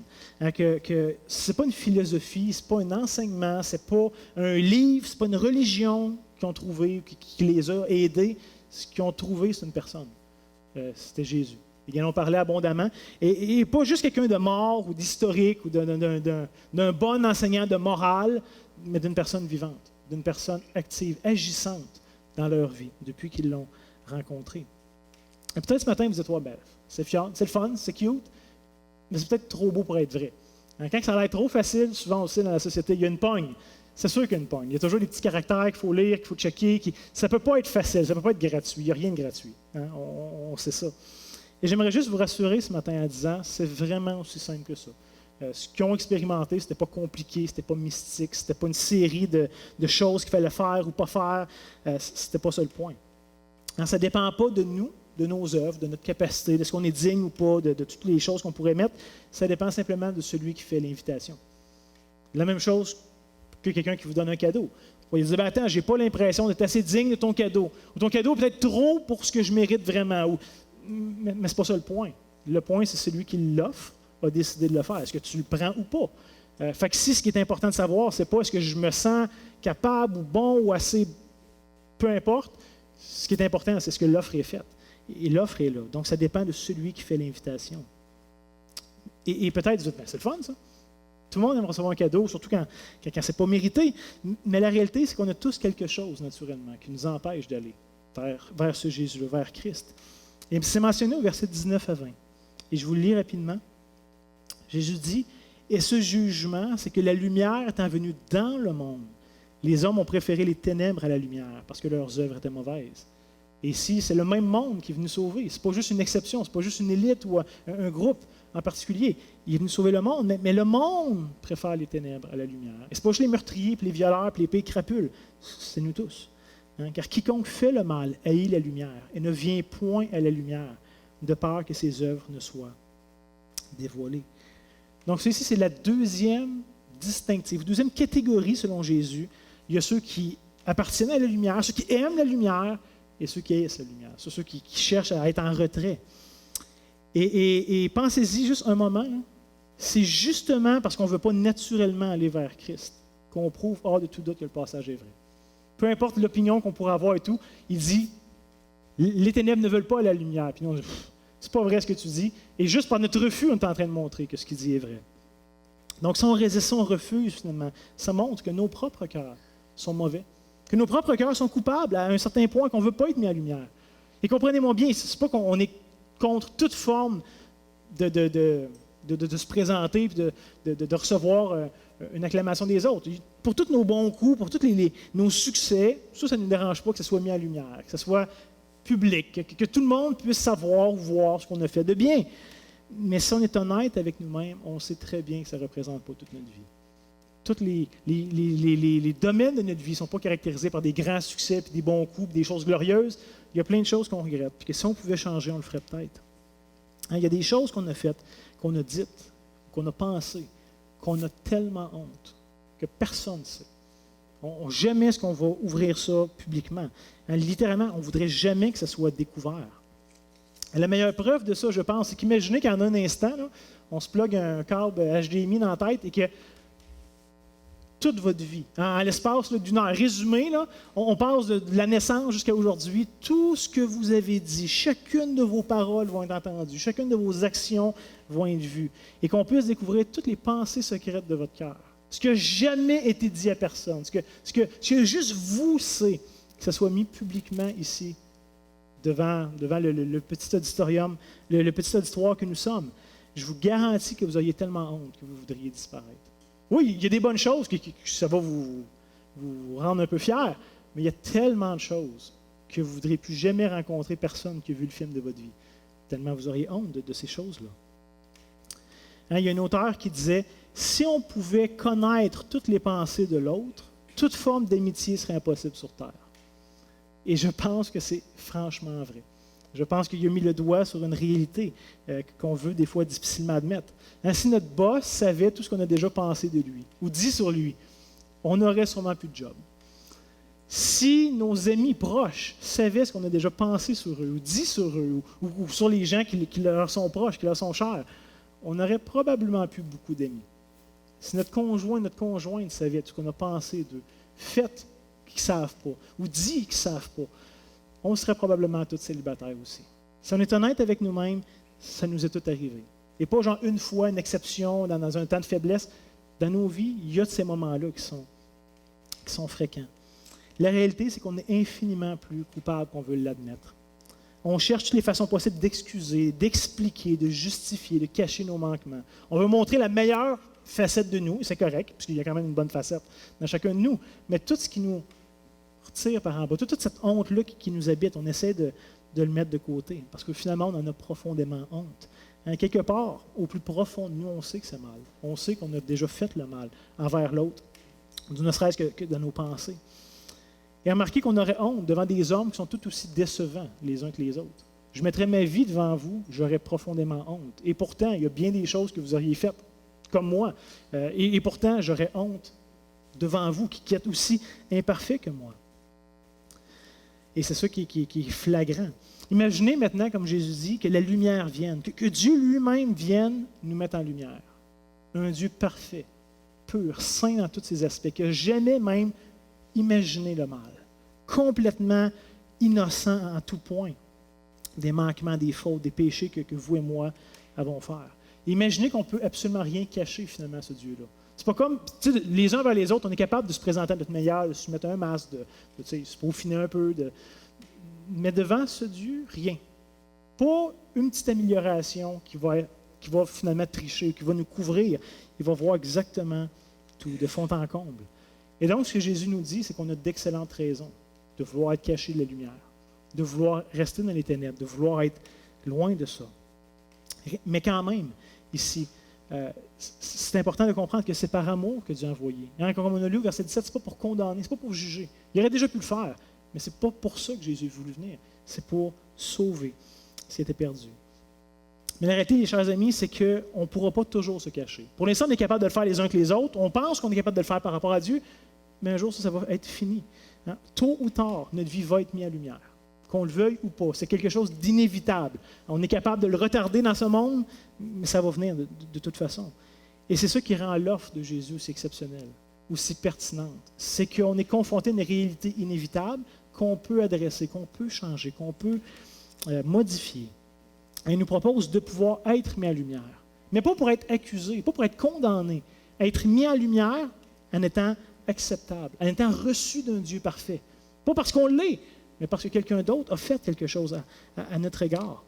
Que ce n'est pas une philosophie, ce n'est pas un enseignement, ce n'est pas un livre, ce n'est pas une religion qu'ils ont trouvé, qui les a aidés. Ce qu'ils ont trouvé, c'est une personne. C'était Jésus. Ils en ont parlé abondamment. Et pas juste quelqu'un de mort ou d'historique ou d'un bon enseignant de morale, mais d'une personne vivante, d'une personne active, agissante dans leur vie depuis qu'ils l'ont rencontré. Et peut-être ce matin, vous dites, c'est fiable, c'est le fun, c'est cute, mais c'est peut-être trop beau pour être vrai. Quand ça a l'air trop facile, souvent aussi dans la société, il y a une pogne. C'est sûr qu'il y a une pogne. Il y a toujours des petits caractères qu'il faut lire, qu'il faut checker. Ça ne peut pas être facile, ça ne peut pas être gratuit. Il n'y a rien de gratuit. On sait ça. Et j'aimerais juste vous rassurer ce matin en disant, c'est vraiment aussi simple que ça. Ce qu'ils ont expérimenté, ce n'était pas compliqué, ce n'était pas mystique, ce n'était pas une série de choses qu'il fallait faire ou pas faire. Ce n'était pas ça le point. Ça ne dépend pas de nous, de nos œuvres, de notre capacité, de ce qu'on est digne ou pas, de toutes les choses qu'on pourrait mettre. Ça dépend simplement de celui qui fait l'invitation. La même chose que quelqu'un qui vous donne un cadeau. Vous pourriez dire, attends, je n'ai pas l'impression d'être assez digne de ton cadeau. Ou ton cadeau est peut-être trop pour ce que je mérite vraiment. Mais ce n'est pas ça le point. Le point, c'est celui qui l'offre a décidé de le faire. Est-ce que tu le prends ou pas? Fait que si ce qui est important de savoir, c'est pas est-ce que je me sens capable ou bon ou assez, peu importe. Ce qui est important, c'est ce que l'offre est faite. Et l'offre est là. Donc, ça dépend de celui qui fait l'invitation. Et peut-être, vous dites, c'est le fun, ça. Tout le monde aime recevoir un cadeau, surtout quand c'est pas mérité. Mais la réalité, c'est qu'on a tous quelque chose, naturellement, qui nous empêche d'aller vers ce Jésus-là, vers Christ. Et c'est mentionné au verset 19 à 20. Et je vous le lis rapidement. Jésus dit, « Et ce jugement, c'est que la lumière étant venue dans le monde, les hommes ont préféré les ténèbres à la lumière, parce que leurs œuvres étaient mauvaises. » Et ici, c'est le même monde qui est venu sauver. Ce n'est pas juste une exception, ce n'est pas juste une élite ou un groupe en particulier. Il est venu sauver le monde, mais le monde préfère les ténèbres à la lumière. Et ce n'est pas juste les meurtriers, puis les violeurs, puis les pays crapules. C'est nous tous. Car quiconque fait le mal haït la lumière et ne vient point à la lumière, de peur que ses œuvres ne soient dévoilées. Donc, ceci, c'est la deuxième distinctive, deuxième catégorie selon Jésus. Il y a ceux qui appartiennent à la lumière, ceux qui aiment la lumière, et ceux qui haïssent la lumière, ceux qui cherchent à être en retrait. Et pensez-y juste un moment, c'est justement parce qu'on ne veut pas naturellement aller vers Christ qu'on prouve hors de tout doute que le passage est vrai. Peu importe l'opinion qu'on pourrait avoir et tout, il dit, les ténèbres ne veulent pas la lumière. Puis nous, on dit, c'est pas vrai ce que tu dis. Et juste par notre refus, on est en train de montrer que ce qu'il dit est vrai. Donc si on résiste, si on refuse finalement, ça montre que nos propres cœurs sont mauvais. Que nos propres cœurs sont coupables à un certain point qu'on ne veut pas être mis à lumière. Et comprenez-moi bien, ce n'est pas qu'on est contre toute forme de se présenter et de recevoir une acclamation des autres. Pour tous nos bons coups, pour tous nos succès, ça ne nous dérange pas que ce soit mis en lumière, que ce soit public, que tout le monde puisse savoir ou voir ce qu'on a fait de bien. Mais si on est honnête avec nous-mêmes, on sait très bien que ça ne représente pas toute notre vie. Tous les domaines de notre vie ne sont pas caractérisés par des grands succès, puis des bons coups, puis des choses glorieuses. Il y a plein de choses qu'on regrette, puis que si on pouvait changer, on le ferait peut-être. Il y a des choses qu'on a faites, qu'on a dites, qu'on a pensées, qu'on a tellement honte, que personne ne sait. Jamais est-ce qu'on va ouvrir ça publiquement. Littéralement, on ne voudrait jamais que ça soit découvert. Et la meilleure preuve de ça, je pense, c'est qu'imaginez qu'en un instant, là, on se plug un câble HDMI dans la tête et que toute votre vie, en l'espace d'une heure résumée, là, on passe de la naissance jusqu'à aujourd'hui, tout ce que vous avez dit, chacune de vos paroles vont être entendues, chacune de vos actions vont être vues, et qu'on puisse découvrir toutes les pensées secrètes de votre cœur. Ce qui n'a jamais été dit à personne, ce que juste vous savez, que ce soit mis publiquement ici, devant le petit auditorium, le petit auditoire que nous sommes. Je vous garantis que vous auriez tellement honte que vous voudriez disparaître. Oui, il y a des bonnes choses, que ça va vous rendre un peu fiers, mais il y a tellement de choses que vous ne voudrez plus jamais rencontrer personne qui a vu le film de votre vie. Tellement vous auriez honte de ces choses-là. Il y a un auteur qui disait, si on pouvait connaître toutes les pensées de l'autre, toute forme d'amitié serait impossible sur Terre. Et je pense que c'est franchement vrai. Je pense qu'il a mis le doigt sur une réalité qu'on veut des fois difficilement admettre. Si notre boss savait tout ce qu'on a déjà pensé de lui ou dit sur lui, on n'aurait sûrement plus de job. Si nos amis proches savaient ce qu'on a déjà pensé sur eux ou dit sur eux ou sur les gens qui leur sont proches, qui leur sont chers, on n'aurait probablement plus beaucoup d'amis. Si notre conjoint, notre conjointe savait tout ce qu'on a pensé d'eux, fait qu'ils ne savent pas, ou dit qu'ils ne savent pas, on serait probablement tous célibataires aussi. Si on est honnête avec nous-mêmes, ça nous est tout arrivé. Et pas genre une fois, une exception, dans un temps de faiblesse. Dans nos vies, il y a de ces moments-là qui sont fréquents. La réalité, c'est qu'on est infiniment plus coupable qu'on veut l'admettre. On cherche toutes les façons possibles d'excuser, d'expliquer, de justifier, de cacher nos manquements. On veut montrer la meilleure facette de nous, et c'est correct, puisqu'il y a quand même une bonne facette dans chacun de nous. Mais tout ce qui nous retire par en bas, toute cette honte-là qui nous habite, on essaie de le mettre de côté, parce que finalement, on en a profondément honte. Quelque part, au plus profond de nous, on sait que c'est mal. On sait qu'on a déjà fait le mal envers l'autre, ne serait-ce que dans nos pensées. Et remarquez qu'on aurait honte devant des hommes qui sont tout aussi décevants les uns que les autres. Je mettrais ma vie devant vous, j'aurais profondément honte. Et pourtant, il y a bien des choses que vous auriez faites, comme moi. Et pourtant, j'aurais honte devant vous, qui êtes aussi imparfaits que moi. Et c'est ça qui est flagrant. Imaginez maintenant, comme Jésus dit, que la lumière vienne, que Dieu lui-même vienne nous mettre en lumière. Un Dieu parfait, pur, saint dans tous ses aspects, qui n'a jamais même imaginé le mal, complètement innocent en tout point des manquements, des fautes, des péchés que vous et moi avons faire. Imaginez qu'on ne peut absolument rien cacher finalement à ce Dieu-là. C'est pas comme, les uns vers les autres, on est capable de se présenter à notre meilleur, de se mettre un masque, de se peaufiner un peu, mais devant ce Dieu, rien. Pas une petite amélioration qui va finalement tricher, qui va nous couvrir. Il va voir exactement tout, de fond en comble. Et donc, ce que Jésus nous dit, c'est qu'on a d'excellentes raisons de vouloir être caché de la lumière, de vouloir rester dans les ténèbres, de vouloir être loin de ça. Mais quand même, ici, c'est important de comprendre que c'est par amour que Dieu a envoyé. Comme on a lu au verset 17, ce n'est pas pour condamner, ce n'est pas pour juger. Il aurait déjà pu le faire, mais ce n'est pas pour ça que Jésus est voulu venir. C'est pour sauver ce qui était perdu. Mais la réalité, les chers amis, c'est qu'on ne pourra pas toujours se cacher. Pour l'instant, on est capable de le faire les uns que les autres. On pense qu'on est capable de le faire par rapport à Dieu, mais un jour, ça va être fini. Tôt ou tard, notre vie va être mise en lumière. Qu'on le veuille ou pas. C'est quelque chose d'inévitable. On est capable de le retarder dans ce monde, mais ça va venir de toute façon. Et c'est ça qui rend l'offre de Jésus aussi exceptionnelle, aussi pertinente. C'est qu'on est confronté à une réalité inévitable qu'on peut adresser, qu'on peut changer, qu'on peut modifier. Et il nous propose de pouvoir être mis en lumière. Mais pas pour être accusé, pas pour être condamné. Être mis en lumière en étant acceptable, en étant reçu d'un Dieu parfait. Pas parce qu'on l'est, mais parce que quelqu'un d'autre a fait quelque chose à notre égard.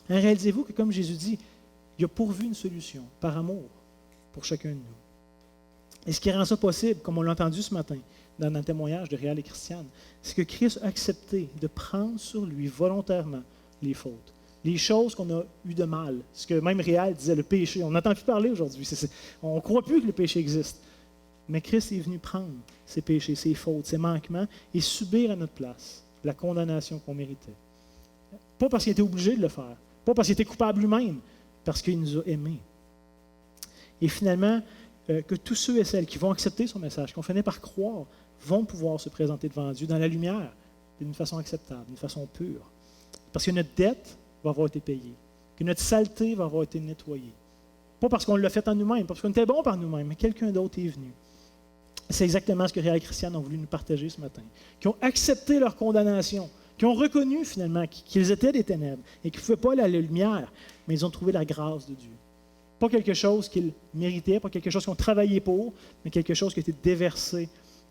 Réalisez-vous que, comme Jésus dit, il a pourvu une solution par amour pour chacun de nous. Et ce qui rend ça possible, comme on l'a entendu ce matin dans le témoignage de Réal et Christiane, c'est que Christ a accepté de prendre sur lui volontairement les fautes, les choses qu'on a eues de mal. Ce que même Réal disait, le péché. On n'entend plus parler aujourd'hui. On ne croit plus que le péché existe. Mais Christ est venu prendre ses péchés, ses fautes, ses manquements et subir à notre place la condamnation qu'on méritait. Pas parce qu'il était obligé de le faire, pas parce qu'il était coupable lui-même, parce qu'il nous a aimés. Et finalement, que tous ceux et celles qui vont accepter son message, qui ont fini par croire, vont pouvoir se présenter devant Dieu dans la lumière, d'une façon acceptable, d'une façon pure. Parce que notre dette va avoir été payée, que notre saleté va avoir été nettoyée. Pas parce qu'on l'a fait en nous-mêmes, pas parce qu'on était bon par nous-mêmes, mais quelqu'un d'autre est venu. C'est exactement ce que Réal et Christiane ont voulu nous partager ce matin. Qui ont accepté leur condamnation, qui ont reconnu finalement qu'ils étaient des ténèbres et qu'ils ne pouvaient pas aller à la lumière, mais ils ont trouvé la grâce de Dieu. Pas quelque chose qu'ils méritaient, pas quelque chose qu'ils ont travaillé pour, mais quelque chose qui a été déversé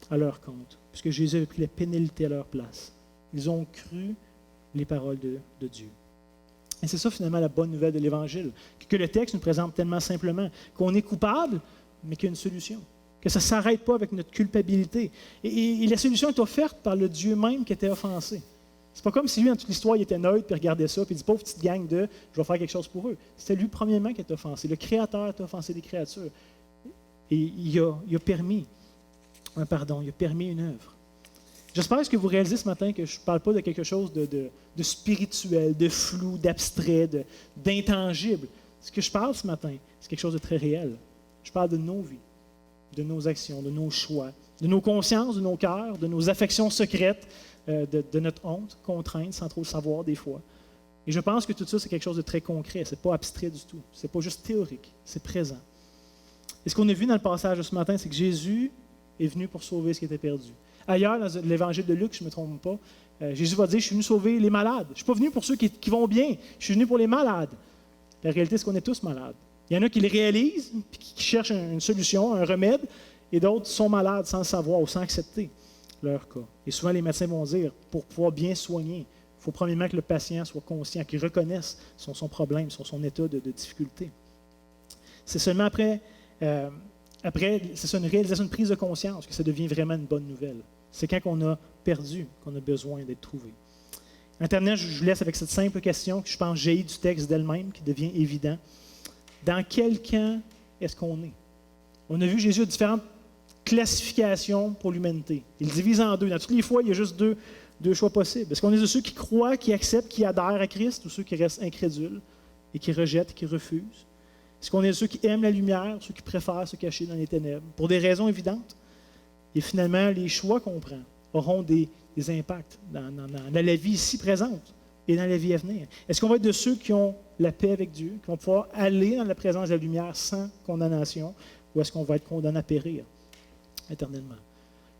à leur compte, puisque Jésus avait pris la pénalité à leur place. Ils ont cru les paroles de Dieu. Et c'est ça finalement la bonne nouvelle de l'Évangile, que le texte nous présente tellement simplement, qu'on est coupable, mais qu'il y a une solution, que ça ne s'arrête pas avec notre culpabilité. Et la solution est offerte par le Dieu même qui était offensé. C'est pas comme si lui, dans toute l'histoire, il était neutre, puis regardait ça, puis il dit, pauvre petite gang de, je vais faire quelque chose pour eux. C'était lui, premièrement, qui était offensé. Le Créateur était offensé des créatures. Et il a permis un pardon, il a permis une œuvre. J'espère que vous réalisez ce matin que je ne parle pas de quelque chose de spirituel, de flou, d'abstrait, d'intangible. Ce que je parle ce matin, c'est quelque chose de très réel. Je parle de nos vies, de nos actions, de nos choix, de nos consciences, de nos cœurs, de nos affections secrètes, de notre honte, contrainte, sans trop le savoir des fois. Et je pense que tout ça, c'est quelque chose de très concret. Ce n'est pas abstrait du tout. Ce n'est pas juste théorique. C'est présent. Et ce qu'on a vu dans le passage de ce matin, c'est que Jésus est venu pour sauver ce qui était perdu. Ailleurs, dans l'évangile de Luc, je ne me trompe pas, Jésus va dire, je suis venu sauver les malades. Je ne suis pas venu pour ceux qui vont bien. Je suis venu pour les malades. La réalité, c'est qu'on est tous malades. Il y en a qui les réalisent, puis qui cherchent une solution, un remède, et d'autres sont malades sans le savoir ou sans accepter leur cas. Et souvent, les médecins vont dire, pour pouvoir bien soigner, il faut premièrement que le patient soit conscient, qu'il reconnaisse son problème, son état de difficulté. C'est seulement après, c'est ça, une réalisation, une prise de conscience que ça devient vraiment une bonne nouvelle. C'est quand on a perdu qu'on a besoin d'être trouvé. En terminant, je vous laisse avec cette simple question que je pense jaillit du texte d'elle-même, qui devient évident. Dans quel camp est-ce qu'on est? On a vu Jésus a différentes classifications pour l'humanité. Il divise en deux. Dans toutes les fois, il y a juste deux choix possibles. Est-ce qu'on est de ceux qui croient, qui acceptent, qui adhèrent à Christ, ou ceux qui restent incrédules et qui rejettent, qui refusent? Est-ce qu'on est de ceux qui aiment la lumière, ceux qui préfèrent se cacher dans les ténèbres, pour des raisons évidentes? Et finalement, les choix qu'on prend auront des impacts dans la vie ici présente et dans la vie à venir. Est-ce qu'on va être de ceux qui ont la paix avec Dieu, qui vont pouvoir aller dans la présence de la lumière sans condamnation, ou est-ce qu'on va être condamné à périr éternellement?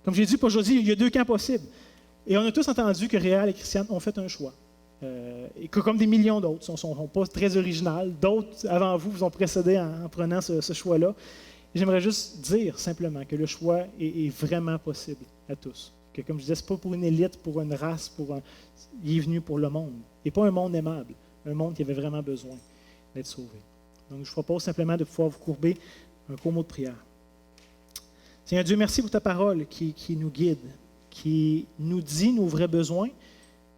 Comme j'ai dit pour aujourd'hui, il y a deux camps possibles. Et on a tous entendu que Réal et Christiane ont fait un choix. Et que comme des millions d'autres, ne sont pas très originales. D'autres, avant vous, vous ont précédé en prenant ce choix-là. Et j'aimerais juste dire simplement que le choix est vraiment possible à tous. Que, comme je disais, ce n'est pas pour une élite, pour une race, il est venu pour le monde. Et pas un monde aimable, un monde qui avait vraiment besoin d'être sauvé. Donc, je vous propose simplement de pouvoir vous courber un court mot de prière. Seigneur Dieu, merci pour ta parole qui nous guide, qui nous dit nos vrais besoins,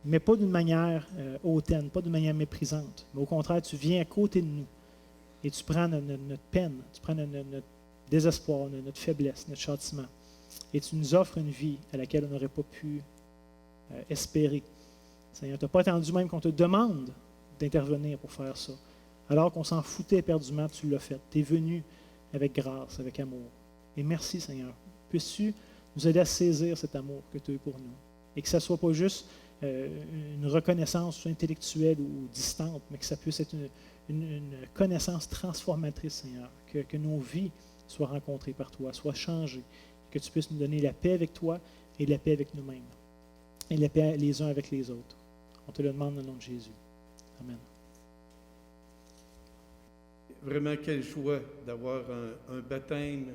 mais pas d'une manière hautaine, pas d'une manière méprisante. Mais au contraire, tu viens à côté de nous et tu prends notre peine, tu prends notre désespoir, notre faiblesse, notre châtiment, et tu nous offres une vie à laquelle on n'aurait pas pu espérer. Seigneur, tu n'as pas attendu même qu'on te demande d'intervenir pour faire ça. Alors qu'on s'en foutait éperdument, tu l'as fait. Tu es venu avec grâce, avec amour. Et merci, Seigneur. Puisses-tu nous aider à saisir cet amour que tu as eu pour nous. Et que ça ne soit pas juste une reconnaissance intellectuelle ou distante, mais que ça puisse être une connaissance transformatrice, Seigneur. Que nos vies soient rencontrées par toi, soient changées. Que tu puisses nous donner la paix avec toi et la paix avec nous-mêmes. Et la paix les uns avec les autres. On te le demande dans le nom de Jésus. Amen. Vraiment, quel choix d'avoir un baptême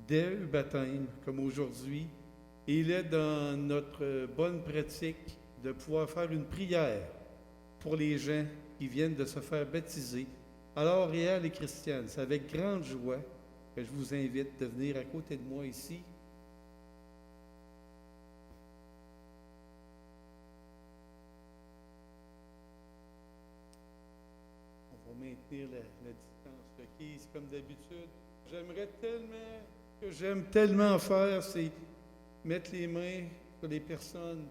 dès le baptême, comme aujourd'hui. Et il est dans notre bonne pratique de pouvoir faire une prière pour les gens qui viennent de se faire baptiser Alors, Réal et Christiane, c'est avec grande joie que je vous invite de venir à côté de moi ici. On va maintenir la distance requise comme d'habitude. J'aime tellement faire, c'est mettre les mains sur les personnes,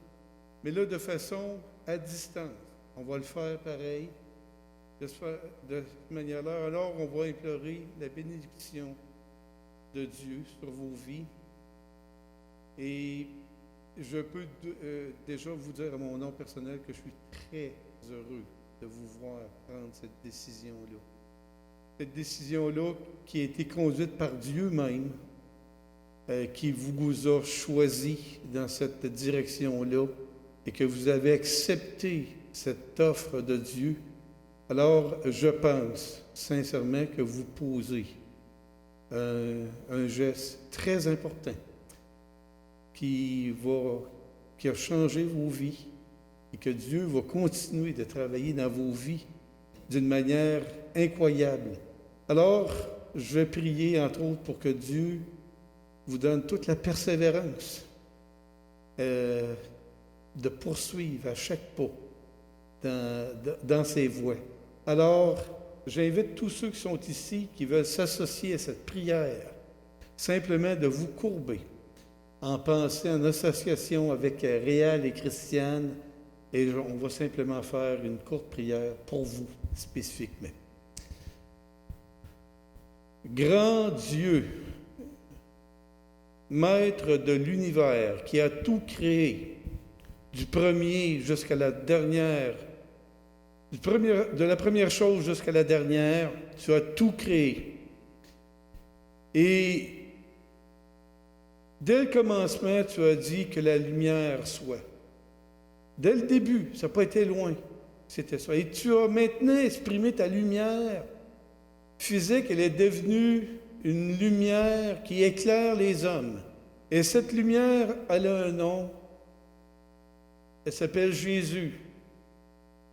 mais là, de façon à distance. On va le faire pareil. De cette manière-là, alors on va implorer la bénédiction de Dieu sur vos vies. Et je peux déjà vous dire à mon nom personnel que je suis très heureux de vous voir prendre cette décision-là. Cette décision-là qui a été conduite par Dieu même, qui vous a choisi dans cette direction-là et que vous avez accepté cette offre de Dieu. Alors, je pense sincèrement que vous posez un geste très important qui a changé vos vies et que Dieu va continuer de travailler dans vos vies d'une manière incroyable. Alors, je vais prier, entre autres, pour que Dieu vous donne toute la persévérance de poursuivre à chaque pas dans ses voies. Alors, j'invite tous ceux qui sont ici, qui veulent s'associer à cette prière, simplement de vous courber, en pensant en association avec Réal et Christiane, et on va simplement faire une courte prière pour vous, spécifiquement. Grand Dieu, Maître de l'univers, qui a tout créé, du premier jusqu'à la dernière, de la première chose jusqu'à la dernière, tu as tout créé. Et dès le commencement, tu as dit que la lumière soit. Dès le début, ça n'a pas été loin, c'était ça. Et tu as maintenant exprimé ta lumière physique, elle est devenue une lumière qui éclaire les hommes. Et cette lumière, elle a un nom. Elle s'appelle Jésus.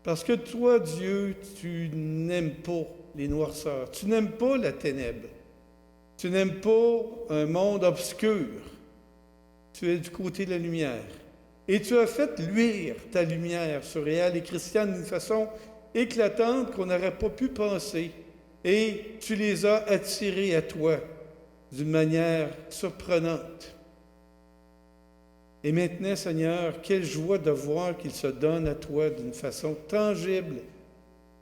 Parce que toi, Dieu, tu n'aimes pas les noirceurs. Tu n'aimes pas la ténèbre. Tu n'aimes pas un monde obscur. Tu es du côté de la lumière. Et tu as fait luire ta lumière sur Réal et Christiane d'une façon éclatante qu'on n'aurait pas pu penser. Et tu les as attirés à toi d'une manière surprenante. Et maintenant, Seigneur, quelle joie de voir qu'ils se donnent à toi d'une façon tangible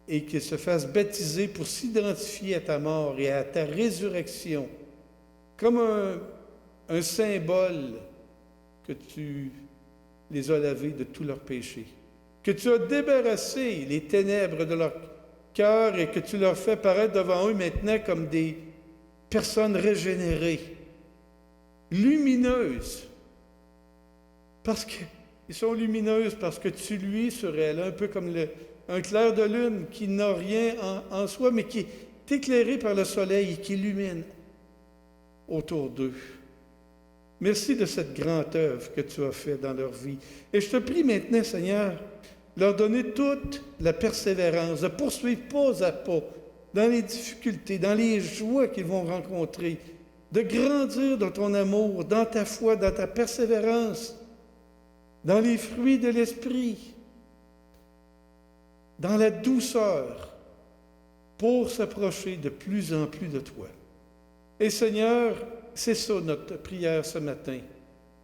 et qu'ils se fassent baptiser pour s'identifier à ta mort et à ta résurrection, comme un symbole que tu les as lavés de tous leurs péchés, que tu as débarrassé les ténèbres de leur cœur et que tu leur fais paraître devant eux maintenant comme des personnes régénérées, lumineuses, parce qu'ils sont lumineuses, parce que tu luis sur elles, un peu comme un clair de lune qui n'a rien en soi, mais qui est éclairé par le soleil et qui illumine autour d'eux. Merci de cette grande œuvre que tu as faite dans leur vie. Et je te prie maintenant, Seigneur, leur donner toute la persévérance, de poursuivre pas à pas dans les difficultés, dans les joies qu'ils vont rencontrer, de grandir dans ton amour, dans ta foi, dans ta persévérance, dans les fruits de l'esprit, dans la douceur, pour s'approcher de plus en plus de toi. Et Seigneur, c'est ça notre prière ce matin.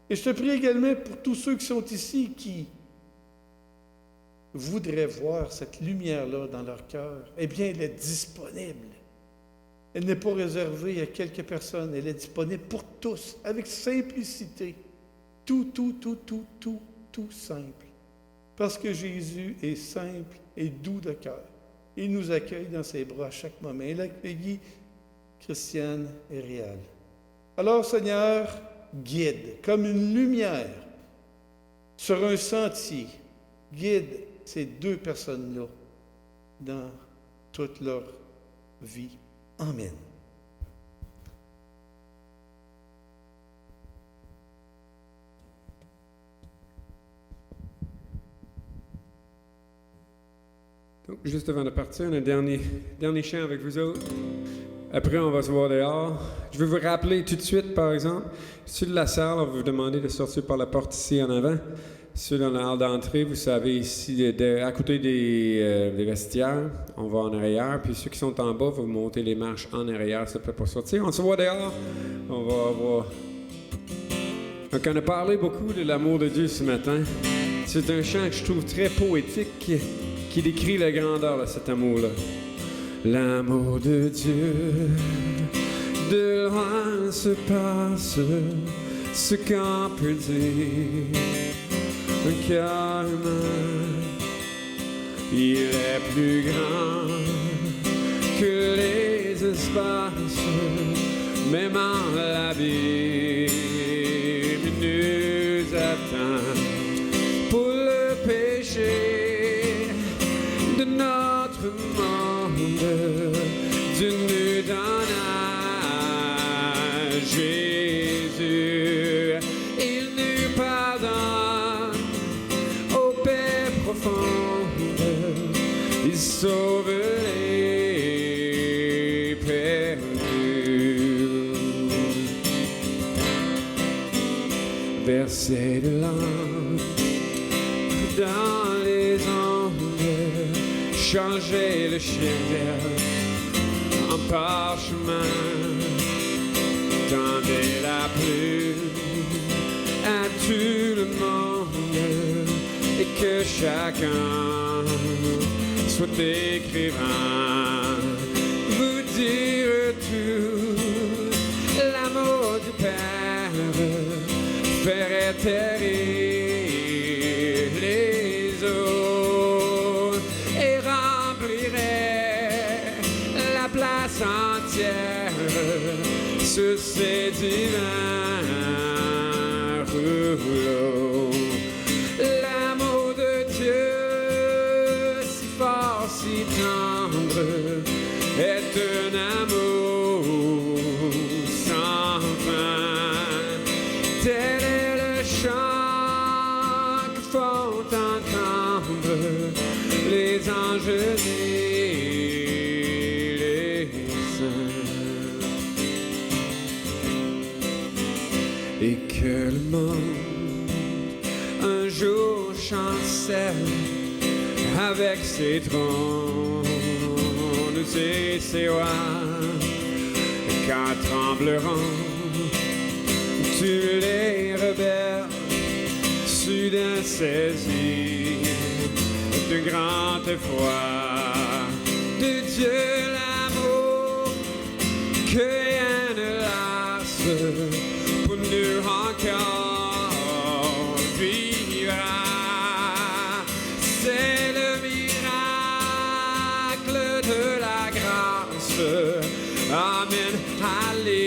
Et je te prie également pour tous ceux qui sont ici, qui voudraient voir cette lumière-là dans leur cœur. Eh bien, elle est disponible. Elle n'est pas réservée à quelques personnes. Elle est disponible pour tous, avec simplicité. Tout simple. Parce que Jésus est simple et doux de cœur. Il nous accueille dans ses bras à chaque moment. Il a accueilli Christiane et Réal. Alors, Seigneur, guide comme une lumière sur un sentier. Guide ces deux personnes-là dans toute leur vie. Amen. Donc, juste avant de partir, un dernier chant avec vous autres. Après, on va se voir dehors. Je vais vous rappeler tout de suite, par exemple, ceux de la salle, on va vous demander de sortir par la porte ici en avant. Ceux dans la halle d'entrée, vous savez, ici, à côté des vestiaires, on va en arrière. Puis ceux qui sont en bas, vous montez les marches en arrière, s'il vous plaît, pour sortir. On se voit dehors. On va avoir... Donc, on a parlé beaucoup de l'amour de Dieu ce matin. C'est un chant que je trouve très poétique qui décrit la grandeur de cet amour-là. L'amour de Dieu, de loin se passe ce qu'on peut dire. Car il est plus grand que les espaces, même en l'abîme nous attend pour le péché de notre monde. Dieu nous donne à Jésus, il nous pardonne aux paix profondes, il sauve les perdus. Verset de l'âme dans les ondes, changer le ciel en parchemin, tendez la plume à tout le monde et que chacun soit écrivain, vous dire tout l'amour du Père ferait terrer les eaux et remplirait la place entière sur ces divins rouleaux. L'amour de Dieu, si fort, si tendre, est un amour sans fin. Tel est le chant que font entendre les anges et les saints. Et que le monde un jour chancelle avec ses trônes et ses rois, quand trembleront tous les rebelles, soudain saisis de grand effroi de Dieu l'amour que rien ne lasse pour nous encore vivra. C'est le miracle de la grâce. Amen. Alléluia.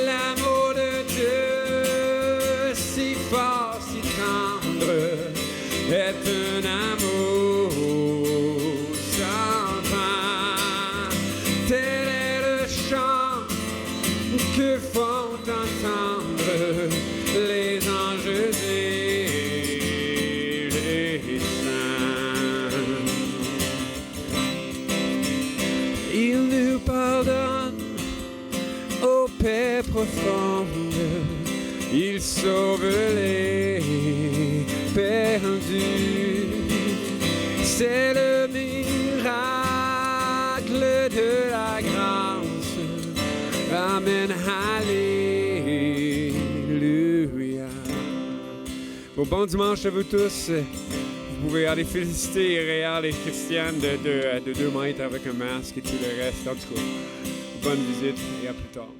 L'amour de Dieu, si fort, si tendre, est un amour sans fin. Tel est le chant que font entendre les anges et les saints. Il nous pardonne aux paix profondes, il sauve les perdus. C'est le miracle de la grâce. Amen, alléluia. Bon dimanche à vous tous. Vous pouvez aller féliciter Réal et Christiane de 2 mètres avec un masque et tout le reste. En tout cas, bonne visite et à plus tard.